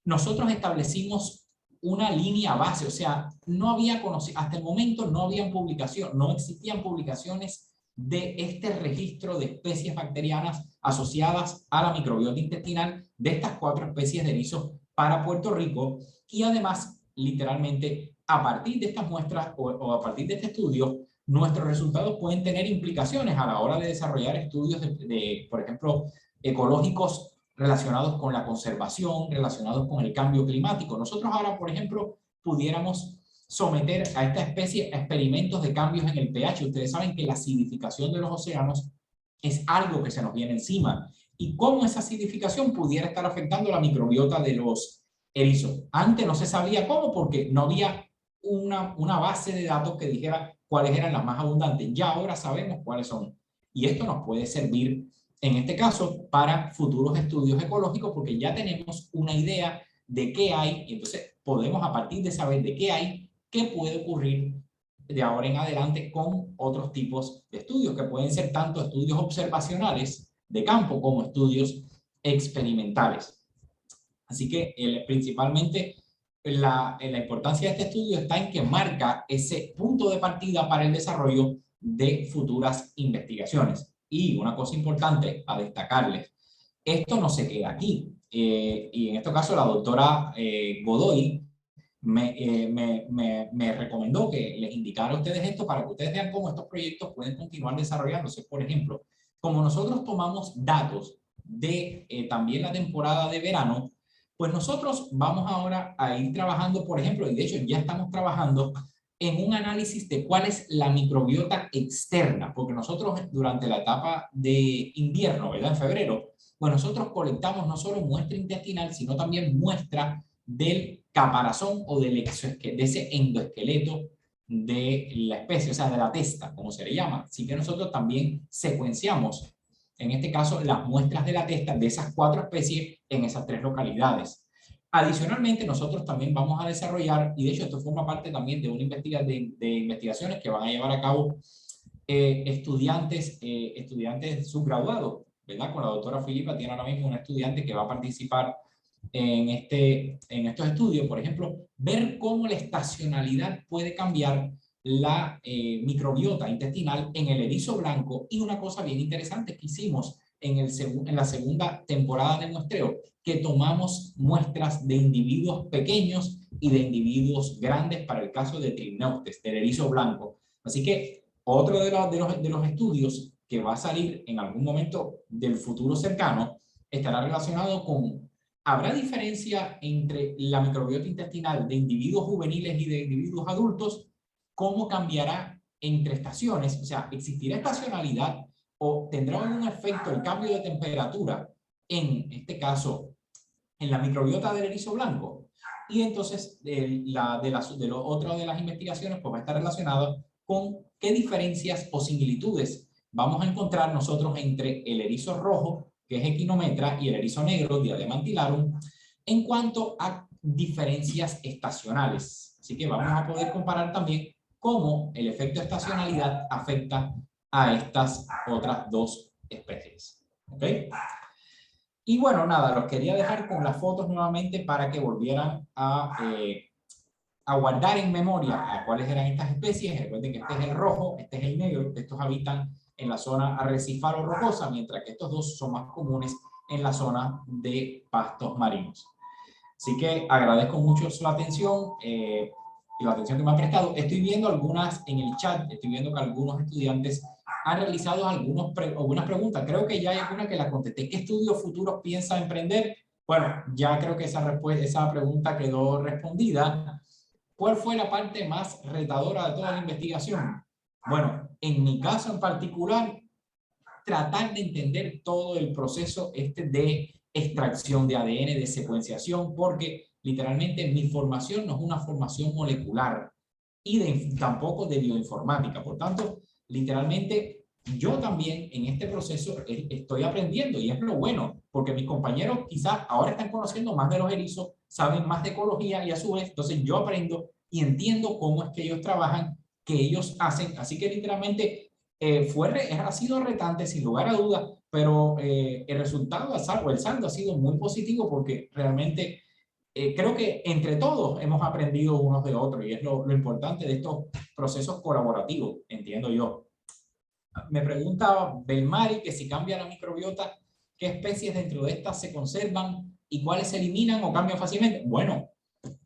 nosotros establecimos una línea base, o sea, no había hasta el momento no existían publicaciones de este registro de especies bacterianas asociadas a la microbiota intestinal de estas 4 especies de erizos para Puerto Rico, y además, literalmente, a partir de estas muestras o a partir de este estudio, nuestros resultados pueden tener implicaciones a la hora de desarrollar estudios por ejemplo, ecológicos relacionados con la conservación, relacionados con el cambio climático. Nosotros ahora, por ejemplo, pudiéramos someter a esta especie a experimentos de cambios en el pH. Ustedes saben que la acidificación de los océanos es algo que se nos viene encima. Y cómo esa acidificación pudiera estar afectando la microbiota de los erizos. Antes no se sabía cómo porque no había una base de datos que dijera cuáles eran las más abundantes. Ya ahora sabemos cuáles son. Y esto nos puede servir, en este caso, para futuros estudios ecológicos, porque ya tenemos una idea de qué hay, y entonces podemos, a partir de saber de qué hay, qué puede ocurrir de ahora en adelante con otros tipos de estudios, que pueden ser tanto estudios observacionales de campo como estudios experimentales. Así que principalmente la importancia de este estudio está en que marca ese punto de partida para el desarrollo de futuras investigaciones. Y una cosa importante a destacarles, esto no se queda aquí. Y en este caso la doctora Godoy me recomendó que les indicara a ustedes esto para que ustedes vean cómo estos proyectos pueden continuar desarrollándose. Por ejemplo, como nosotros tomamos datos de también la temporada de verano, pues nosotros vamos ahora a ir trabajando, por ejemplo, y de hecho ya estamos trabajando en un análisis de cuál es la microbiota externa, porque nosotros durante la etapa de invierno, ¿verdad? En febrero, pues nosotros colectamos no solo muestra intestinal, sino también muestra del caparazón o de ese endoesqueleto de la especie, o sea, de la testa, como se le llama. Así que nosotros también secuenciamos, en este caso, las muestras de la testa de esas 4 especies en esas 3 localidades. Adicionalmente, nosotros también vamos a desarrollar, y de hecho esto forma parte también de una investigaciones que van a llevar a cabo estudiantes subgraduados, ¿verdad? Con la doctora Filipa tiene ahora mismo una estudiante que va a participar en estos estudios. Por ejemplo, ver cómo la estacionalidad puede cambiar la microbiota intestinal en el erizo blanco. Y una cosa bien interesante que hicimos en la segunda temporada de muestreo, que tomamos muestras de individuos pequeños y de individuos grandes para el caso de Trimneustes, del erizo blanco. Así que otro de los estudios que va a salir en algún momento del futuro cercano estará relacionado con: ¿habrá diferencia entre la microbiota intestinal de individuos juveniles y de individuos adultos? ¿Cómo cambiará entre estaciones? O sea, ¿existirá estacionalidad o tendrá algún efecto el cambio de temperatura, en este caso, en la microbiota del erizo blanco? Y entonces, otra de las investigaciones pues va a estar relacionada con qué diferencias o similitudes vamos a encontrar nosotros entre el erizo rojo, que es Echinometra, y el erizo negro, Diademantillarum, en cuanto a diferencias estacionales. Así que vamos a poder comparar también cómo el efecto de estacionalidad afecta a estas otras 2 especies. ¿Ok? Y bueno, nada, los quería dejar con las fotos nuevamente para que volvieran a guardar en memoria a cuáles eran estas especies. Recuerden que este es el rojo, este es el negro, estos habitan en la zona arrecifal o rocosa, mientras que estos dos son más comunes en la zona de pastos marinos. Así que agradezco mucho su atención y la atención que me han prestado. Estoy viendo algunas en el chat, estoy viendo que algunos estudiantes han realizado algunas preguntas. Creo que ya hay alguna que la contesté. ¿Qué estudios futuros piensa emprender? Bueno, ya creo que esa pregunta quedó respondida. ¿Cuál fue la parte más retadora de toda la investigación? Bueno, en mi caso en particular, tratar de entender todo el proceso de extracción de ADN, de secuenciación, porque literalmente mi formación no es una formación molecular y tampoco de bioinformática. Por tanto, literalmente yo también en este proceso estoy aprendiendo y es lo bueno, porque mis compañeros quizás ahora están conociendo más de los erizos, saben más de ecología y a su vez, entonces yo aprendo y entiendo cómo es que ellos trabajan, qué ellos hacen. Así que literalmente ha sido retante sin lugar a dudas, pero el resultado o el saldo ha sido muy positivo porque realmente creo que entre todos hemos aprendido unos de otros y es lo importante de estos procesos colaborativos, entiendo yo. Me pregunta Belmari que si cambia la microbiota, ¿qué especies dentro de estas se conservan y cuáles se eliminan o cambian fácilmente? Bueno,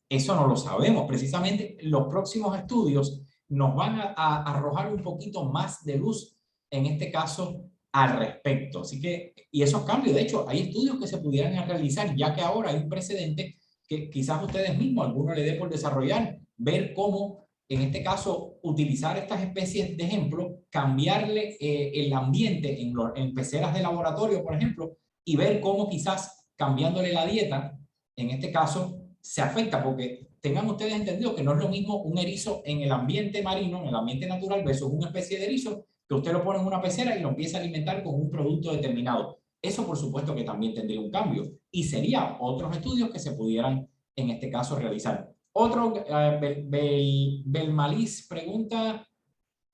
eso no lo sabemos. Precisamente los próximos estudios nos van a arrojar un poquito más de luz, en este caso, al respecto. Así que, y esos cambios, de hecho, hay estudios que se pudieran realizar, ya que ahora hay un precedente que quizás ustedes mismos, alguno le dé por desarrollar, ver cómo, en este caso, utilizar estas especies de ejemplo, cambiarle el ambiente en peceras de laboratorio, por ejemplo, y ver cómo quizás cambiándole la dieta, en este caso, se afecta, porque tengan ustedes entendido que no es lo mismo un erizo en el ambiente marino, en el ambiente natural, versus una especie de erizo que usted lo pone en una pecera y lo empieza a alimentar con un producto determinado. Eso, por supuesto, que también tendría un cambio y sería otros estudios que se pudieran, en este caso, realizar. Otro, Belmalis pregunta,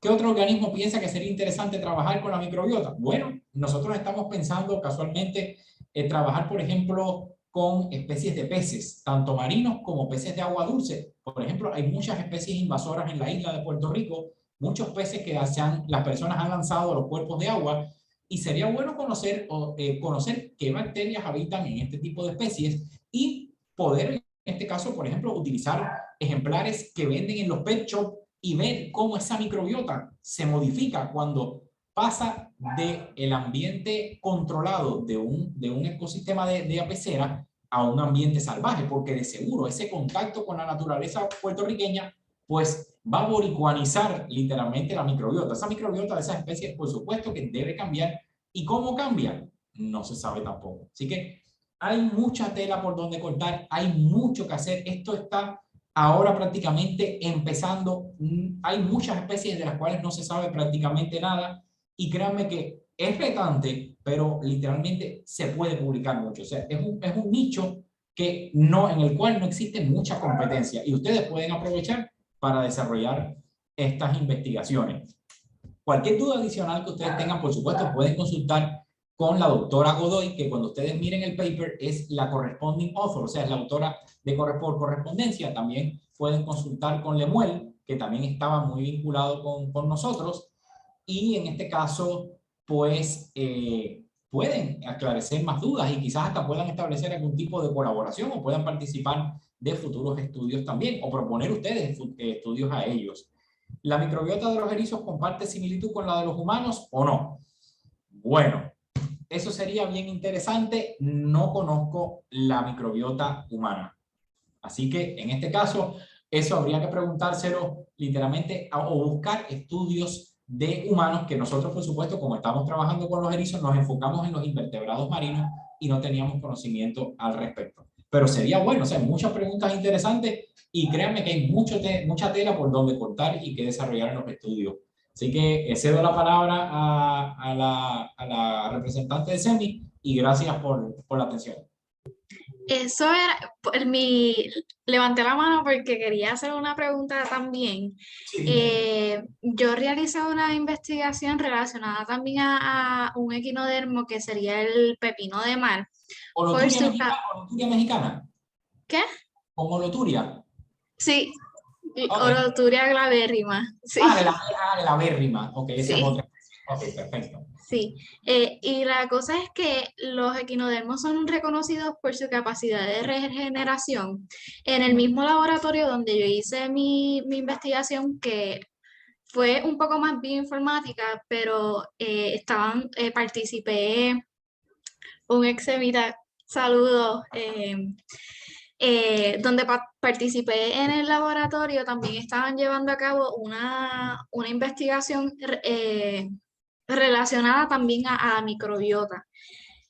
¿qué otro organismo piensa que sería interesante trabajar con la microbiota? Bueno, nosotros estamos pensando casualmente en trabajar, por ejemplo, con especies de peces, tanto marinos como peces de agua dulce. Por ejemplo, hay muchas especies invasoras en la isla de Puerto Rico, muchos peces que las personas han lanzado a los cuerpos de agua y sería bueno conocer qué bacterias habitan en este tipo de especies y poder, en este caso, por ejemplo, utilizar ejemplares que venden en los pet shops y ver cómo esa microbiota se modifica cuando pasa del ambiente controlado de un ecosistema de pecera a un ambiente salvaje, porque de seguro ese contacto con la naturaleza puertorriqueña pues va a boricuanizar literalmente la microbiota. Esa microbiota de esas especies, por supuesto que debe cambiar. ¿Y cómo cambia? No se sabe tampoco. Así que hay mucha tela por donde cortar, hay mucho que hacer. Esto está ahora prácticamente empezando. Hay muchas especies de las cuales no se sabe prácticamente nada y créanme que es retante, pero literalmente se puede publicar mucho. O sea, es un nicho en el cual no existe mucha competencia y ustedes pueden aprovechar para desarrollar estas investigaciones. Cualquier duda adicional que ustedes tengan, por supuesto, pueden consultar con la doctora Godoy, que cuando ustedes miren el paper es la corresponding author, o sea, es la autora por correspondencia. También pueden consultar con Lemuel, que también estaba muy vinculado con nosotros, y en este caso, pues, pueden aclarecer más dudas y quizás hasta puedan establecer algún tipo de colaboración o puedan participar de futuros estudios también, o proponer ustedes estudios a ellos. ¿La microbiota de los erizos comparte similitud con la de los humanos o no? Bueno, eso sería bien interesante. No conozco la microbiota humana. Así que en este caso, eso habría que preguntárselo literalmente o buscar estudios de humanos que nosotros, por supuesto, como estamos trabajando con los erizos, nos enfocamos en los invertebrados marinos y no teníamos conocimiento al respecto. Pero sería bueno, o sea, muchas preguntas interesantes y créanme que hay mucha tela por donde cortar y que desarrollar en los estudios. Así que cedo la palabra a la representante de SEMI y gracias por la atención. Eso era, levanté la mano porque quería hacer una pregunta también. Sí. Yo realicé una investigación relacionada también a un equinodermo que sería el pepino de mar. ¿Holoturia mexicana? ¿Qué? ¿Con holoturia? Sí, Okay. Holoturia glabérrima. Sí. De la bérrima. Ok, esa es Sí. otra. Ok, perfecto. Sí, y la cosa es que los equinodermos son reconocidos por su capacidad de regeneración. En el mismo laboratorio donde yo hice mi investigación, que fue un poco más bioinformática, pero participé, un exemita, saludos, donde participé en el laboratorio, también estaban llevando a cabo una investigación relacionada también a la microbiota.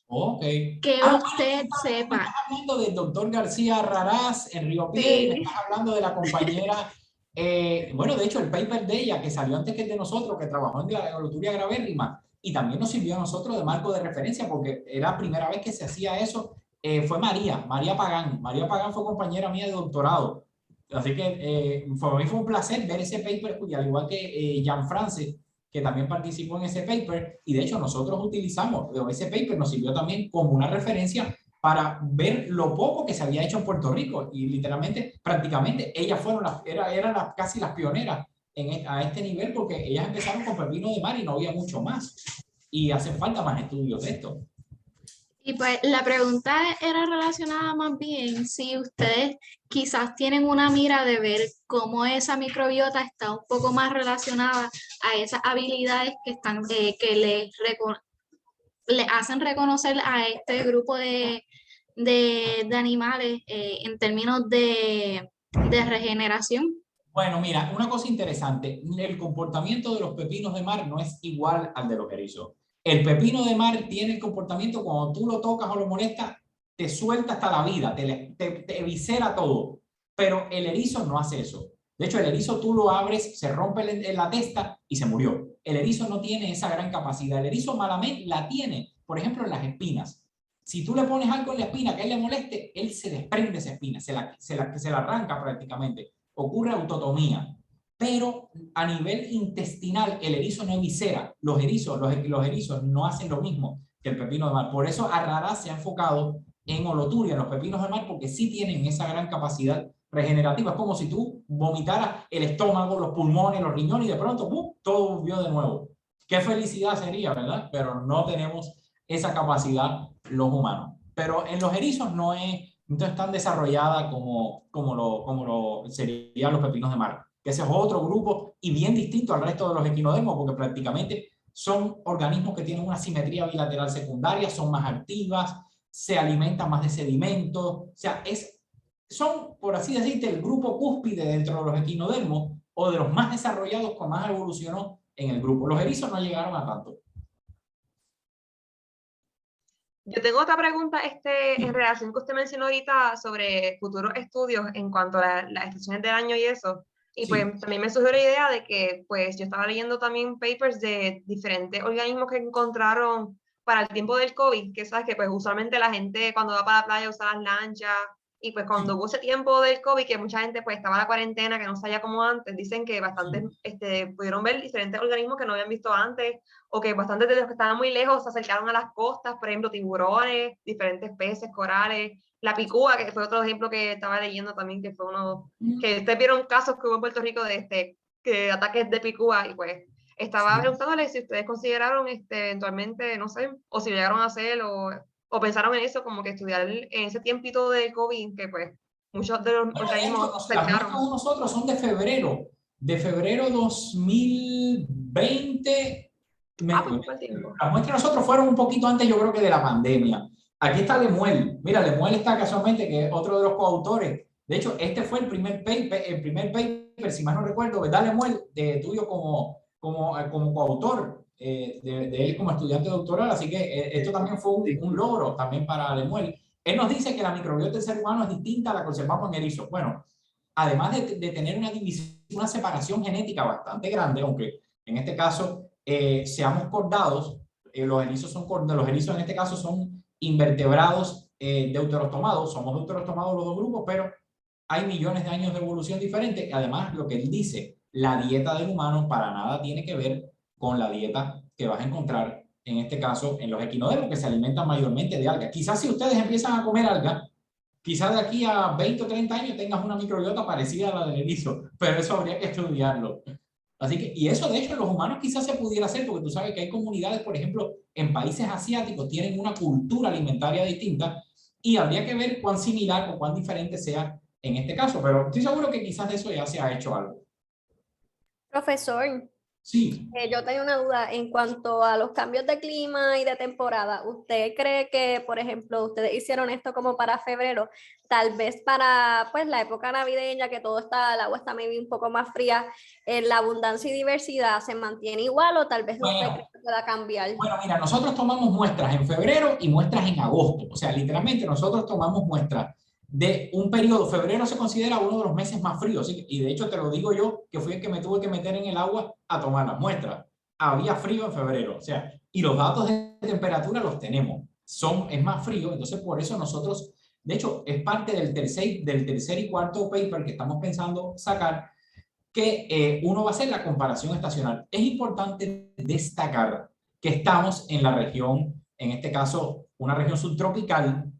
Ok. Que Ah, usted bueno, tú me sepa. estás hablando del doctor García Raraz en Río Piedra y me Sí, estás hablando de la compañera, bueno, de hecho el paper de ella que salió antes que el de nosotros, que trabajó en la evoluturia gravérrima y también nos sirvió a nosotros de marco de referencia porque era la primera vez que se hacía eso, fue María Pagán. María Pagán fue compañera mía de doctorado. Así que para mí fue un placer ver ese paper, y al igual que Jean France, que también participó en ese paper, y de hecho nosotros utilizamos, ese paper nos sirvió también como una referencia para ver lo poco que se había hecho en Puerto Rico, y literalmente, prácticamente, ellas fueron eran casi las pioneras a este nivel, porque ellas empezaron con pepino de mar y no había mucho más, y hacen falta más estudios de esto. y pues la pregunta era relacionada más bien si ustedes quizás tienen una mira de ver cómo esa microbiota está un poco más relacionada a esas habilidades que le hacen reconocer a este grupo de animales en términos de regeneración. Bueno, mira, una cosa interesante, el comportamiento de los pepinos de mar no es igual al de los erizos. El pepino de mar tiene el comportamiento cuando tú lo tocas o lo molestas, te suelta hasta la vida, te eviscera todo, pero el erizo no hace eso. De hecho, el erizo tú lo abres, se rompe en la testa y se murió. El erizo no tiene esa gran capacidad. El erizo malamente la tiene, por ejemplo, en las espinas. Si tú le pones algo en la espina que a él le moleste, él se desprende esa espina, se la arranca prácticamente. Ocurre autotomía, pero a nivel intestinal el erizo no eviscera. Los erizos no hacen lo mismo que el pepino de mar. Por eso Raraz se ha enfocado en holoturia, en los pepinos de mar, porque sí tienen esa gran capacidad regenerativa. Es como si tú vomitaras el estómago, los pulmones, los riñones y de pronto ¡pum!, todo volvió de nuevo. Qué felicidad sería, ¿verdad? Pero no tenemos esa capacidad los humanos. Pero en los erizos no es tan desarrollada como lo serían los pepinos de mar, que ese es otro grupo y bien distinto al resto de los equinodermos, porque prácticamente son organismos que tienen una simetría bilateral secundaria, son más activas, se alimentan más de sedimentos, o sea, son, por así decirte, el grupo cúspide dentro de los equinodermos o de los más desarrollados con más evolucionó en el grupo. Los erizos no llegaron a tanto. Yo tengo otra pregunta en relación que usted mencionó ahorita sobre futuros estudios en cuanto a las estaciones del año y eso. Y pues Sí. también me surgió la idea de que pues yo estaba leyendo también papers de diferentes organismos que encontraron para el tiempo del COVID, que sabes que pues usualmente la gente cuando va para la playa usa las lanchas, y pues cuando hubo ese tiempo del COVID que mucha gente pues estaba en la cuarentena, que no salía como antes, dicen que bastantes pudieron ver diferentes organismos que no habían visto antes, o que bastantes de los que estaban muy lejos se acercaron a las costas, por ejemplo, tiburones, diferentes peces, corales, la picúa, que fue otro ejemplo que estaba leyendo también, que fue uno, que ustedes vieron casos que hubo en Puerto Rico de ataques de picúa, y pues estaba preguntándole si ustedes consideraron eventualmente, no sé, o si llegaron a hacer, o pensaron en eso, como que estudiar en ese tiempito de COVID, que pues muchos de los organismos Las muestras de nosotros son de febrero 2020. Pues, Las muestras de nosotros fueron un poquito antes, yo creo que de la pandemia. Aquí está Lemuel. Mira, Lemuel está casualmente, que es otro de los coautores. De hecho, este fue el primer paper, si mal no recuerdo, ¿verdad, Lemuel? Tuyo como coautor, de él como estudiante doctoral. Así que esto también fue un logro también para Lemuel. Él nos dice que la microbiota del ser humano es distinta a la que observamos en erizos. Bueno, además de tener una separación genética bastante grande, aunque en este caso seamos cordados, los erizos en este caso son invertebrados deuterostomados, somos deuterostomados los dos grupos, pero hay millones de años de evolución diferente. Además, lo que él dice, la dieta del humano para nada tiene que ver con la dieta que vas a encontrar en este caso en los equinodermos, que se alimentan mayormente de algas. Quizás si ustedes empiezan a comer algas, quizás de aquí a 20 o 30 años tengas una microbiota parecida a la del erizo, pero eso habría que estudiarlo. Así que, y eso de hecho en los humanos quizás se pudiera hacer, porque tú sabes que hay comunidades, por ejemplo, en países asiáticos tienen una cultura alimentaria distinta y habría que ver cuán similar o cuán diferente sea en este caso, pero estoy seguro que quizás de eso ya se ha hecho algo. Profesor, Sí. yo tengo una duda en cuanto a los cambios de clima y de temporada. ¿Usted cree que, por ejemplo, ustedes hicieron esto como para febrero, tal vez para pues la época navideña, que todo está, el agua está maybe un poco más fría, la abundancia y diversidad se mantiene igual o tal vez usted cree que pueda cambiar? Bueno, mira, nosotros tomamos muestras en febrero y muestras en agosto. O sea, literalmente nosotros tomamos muestras de un periodo. Febrero se considera uno de los meses más fríos. Y de hecho te lo digo yo, que fui el que me tuve que meter en el agua a tomar las muestras. Había frío en febrero. O sea, y los datos de temperatura los tenemos. Es más frío, entonces por eso nosotros, de hecho, es parte del tercer y cuarto paper que estamos pensando sacar, que uno va a hacer la comparación estacional. Es importante destacar que estamos en la región, en este caso, una región subtropical.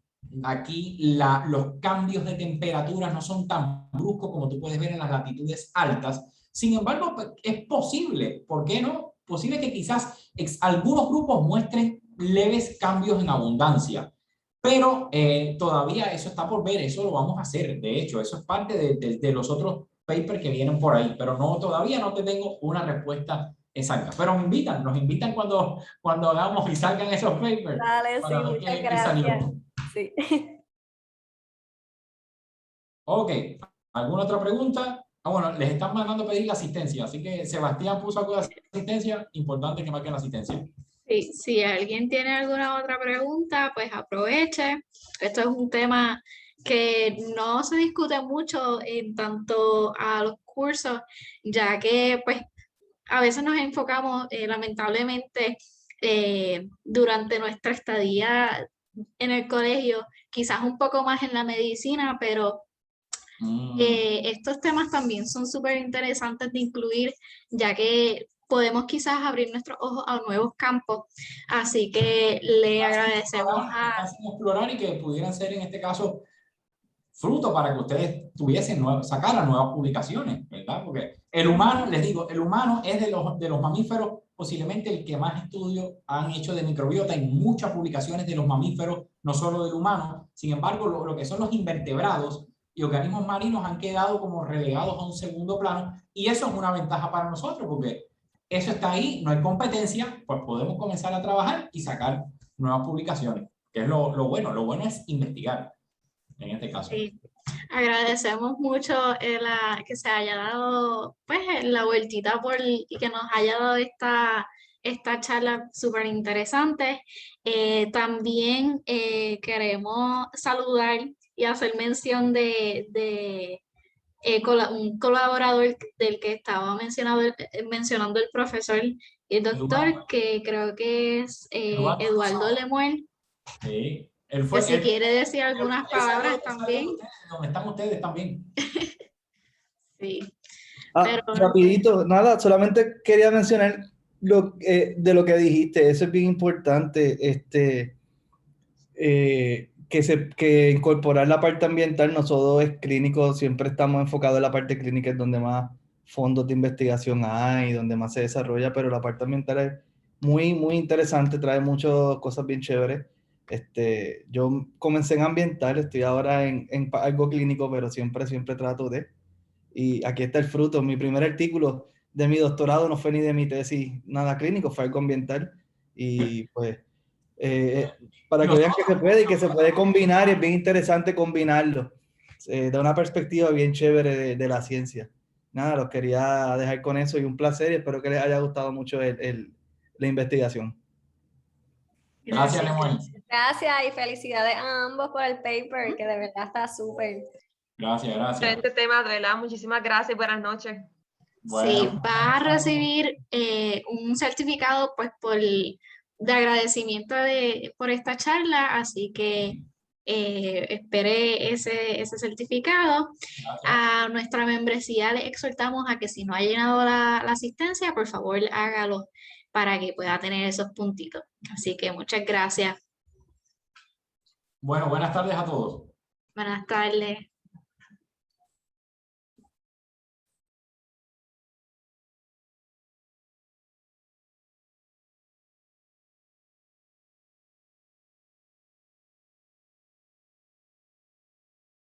Aquí los cambios de temperatura no son tan bruscos como tú puedes ver en las latitudes altas. Sin embargo, es posible, ¿por qué no? Posible que quizás algunos grupos muestren leves cambios en abundancia. Pero todavía eso está por ver, eso lo vamos a hacer. De hecho, eso es parte de los otros papers que vienen por ahí, pero no, todavía no te tengo una respuesta exacta. Pero nos invitan cuando hagamos y salgan esos papers. Dale, sí, muchas gracias. Sí. Ok, ¿alguna otra pregunta? Bueno, les están mandando pedir la asistencia, así que Sebastián puso algo de asistencia, importante que marquen la asistencia. Sí, si alguien tiene alguna otra pregunta, pues aproveche. Esto es un tema que no se discute mucho en tanto a los cursos, ya que pues a veces nos enfocamos lamentablemente durante nuestra estadía en el colegio, quizás un poco más en la medicina, pero estos temas también son súper interesantes de incluir, ya que podemos quizás abrir nuestros ojos a nuevos campos. Así que le agradecemos a... explorar y que pudieran ser en este caso fruto para que ustedes sacaran nuevas publicaciones, ¿verdad? Porque el humano, les digo, el humano es de los mamíferos posiblemente el que más estudios han hecho de microbiota. Hay muchas publicaciones de los mamíferos, no solo del humano. Sin embargo, lo que son los invertebrados y organismos marinos han quedado como relegados a un segundo plano, y eso es una ventaja para nosotros porque eso está ahí, no hay competencia, pues podemos comenzar a trabajar y sacar nuevas publicaciones, que es lo bueno. Lo bueno es investigar en este caso. Sí. Agradecemos mucho que se haya dado pues la vueltita y que nos haya dado esta charla súper interesante. También queremos saludar y hacer mención de un colaborador del que estaba mencionando el profesor y el doctor, que creo que es Eduardo Lemuel. Sí. Que si quiere decir algunas palabras también. Donde están ustedes también. Sí. Rapidito, nada, solamente quería mencionar de lo que dijiste, eso es bien importante, que incorporar la parte ambiental. Nosotros es clínico, siempre estamos enfocados en la parte clínica, es donde más fondos de investigación hay, donde más se desarrolla, pero la parte ambiental es muy, muy interesante, trae muchas cosas bien chéveres. Yo comencé en ambiental, estoy ahora en algo clínico, pero siempre trato de... Y aquí está el fruto. Mi primer artículo de mi doctorado no fue ni de mi tesis nada clínico, fue algo ambiental. Y pues, para que vean que se puede y que se puede combinar, y es bien interesante combinarlo. De una perspectiva bien chévere de la ciencia. Nada, los quería dejar con eso y un placer, y espero que les haya gustado mucho la investigación. Gracias, Lemuel. Gracias y felicidades a ambos por el paper, que de verdad está súper. Gracias. Excelente tema, Adela. Muchísimas gracias y buenas noches. Bueno, sí, va a recibir un certificado pues de agradecimiento por esta charla, así que espere ese certificado. Gracias. A nuestra membresía le exhortamos a que si no ha llenado la asistencia, por favor hágalo para que pueda tener esos puntitos. Así que muchas gracias. Bueno, buenas tardes a todos. Buenas tardes.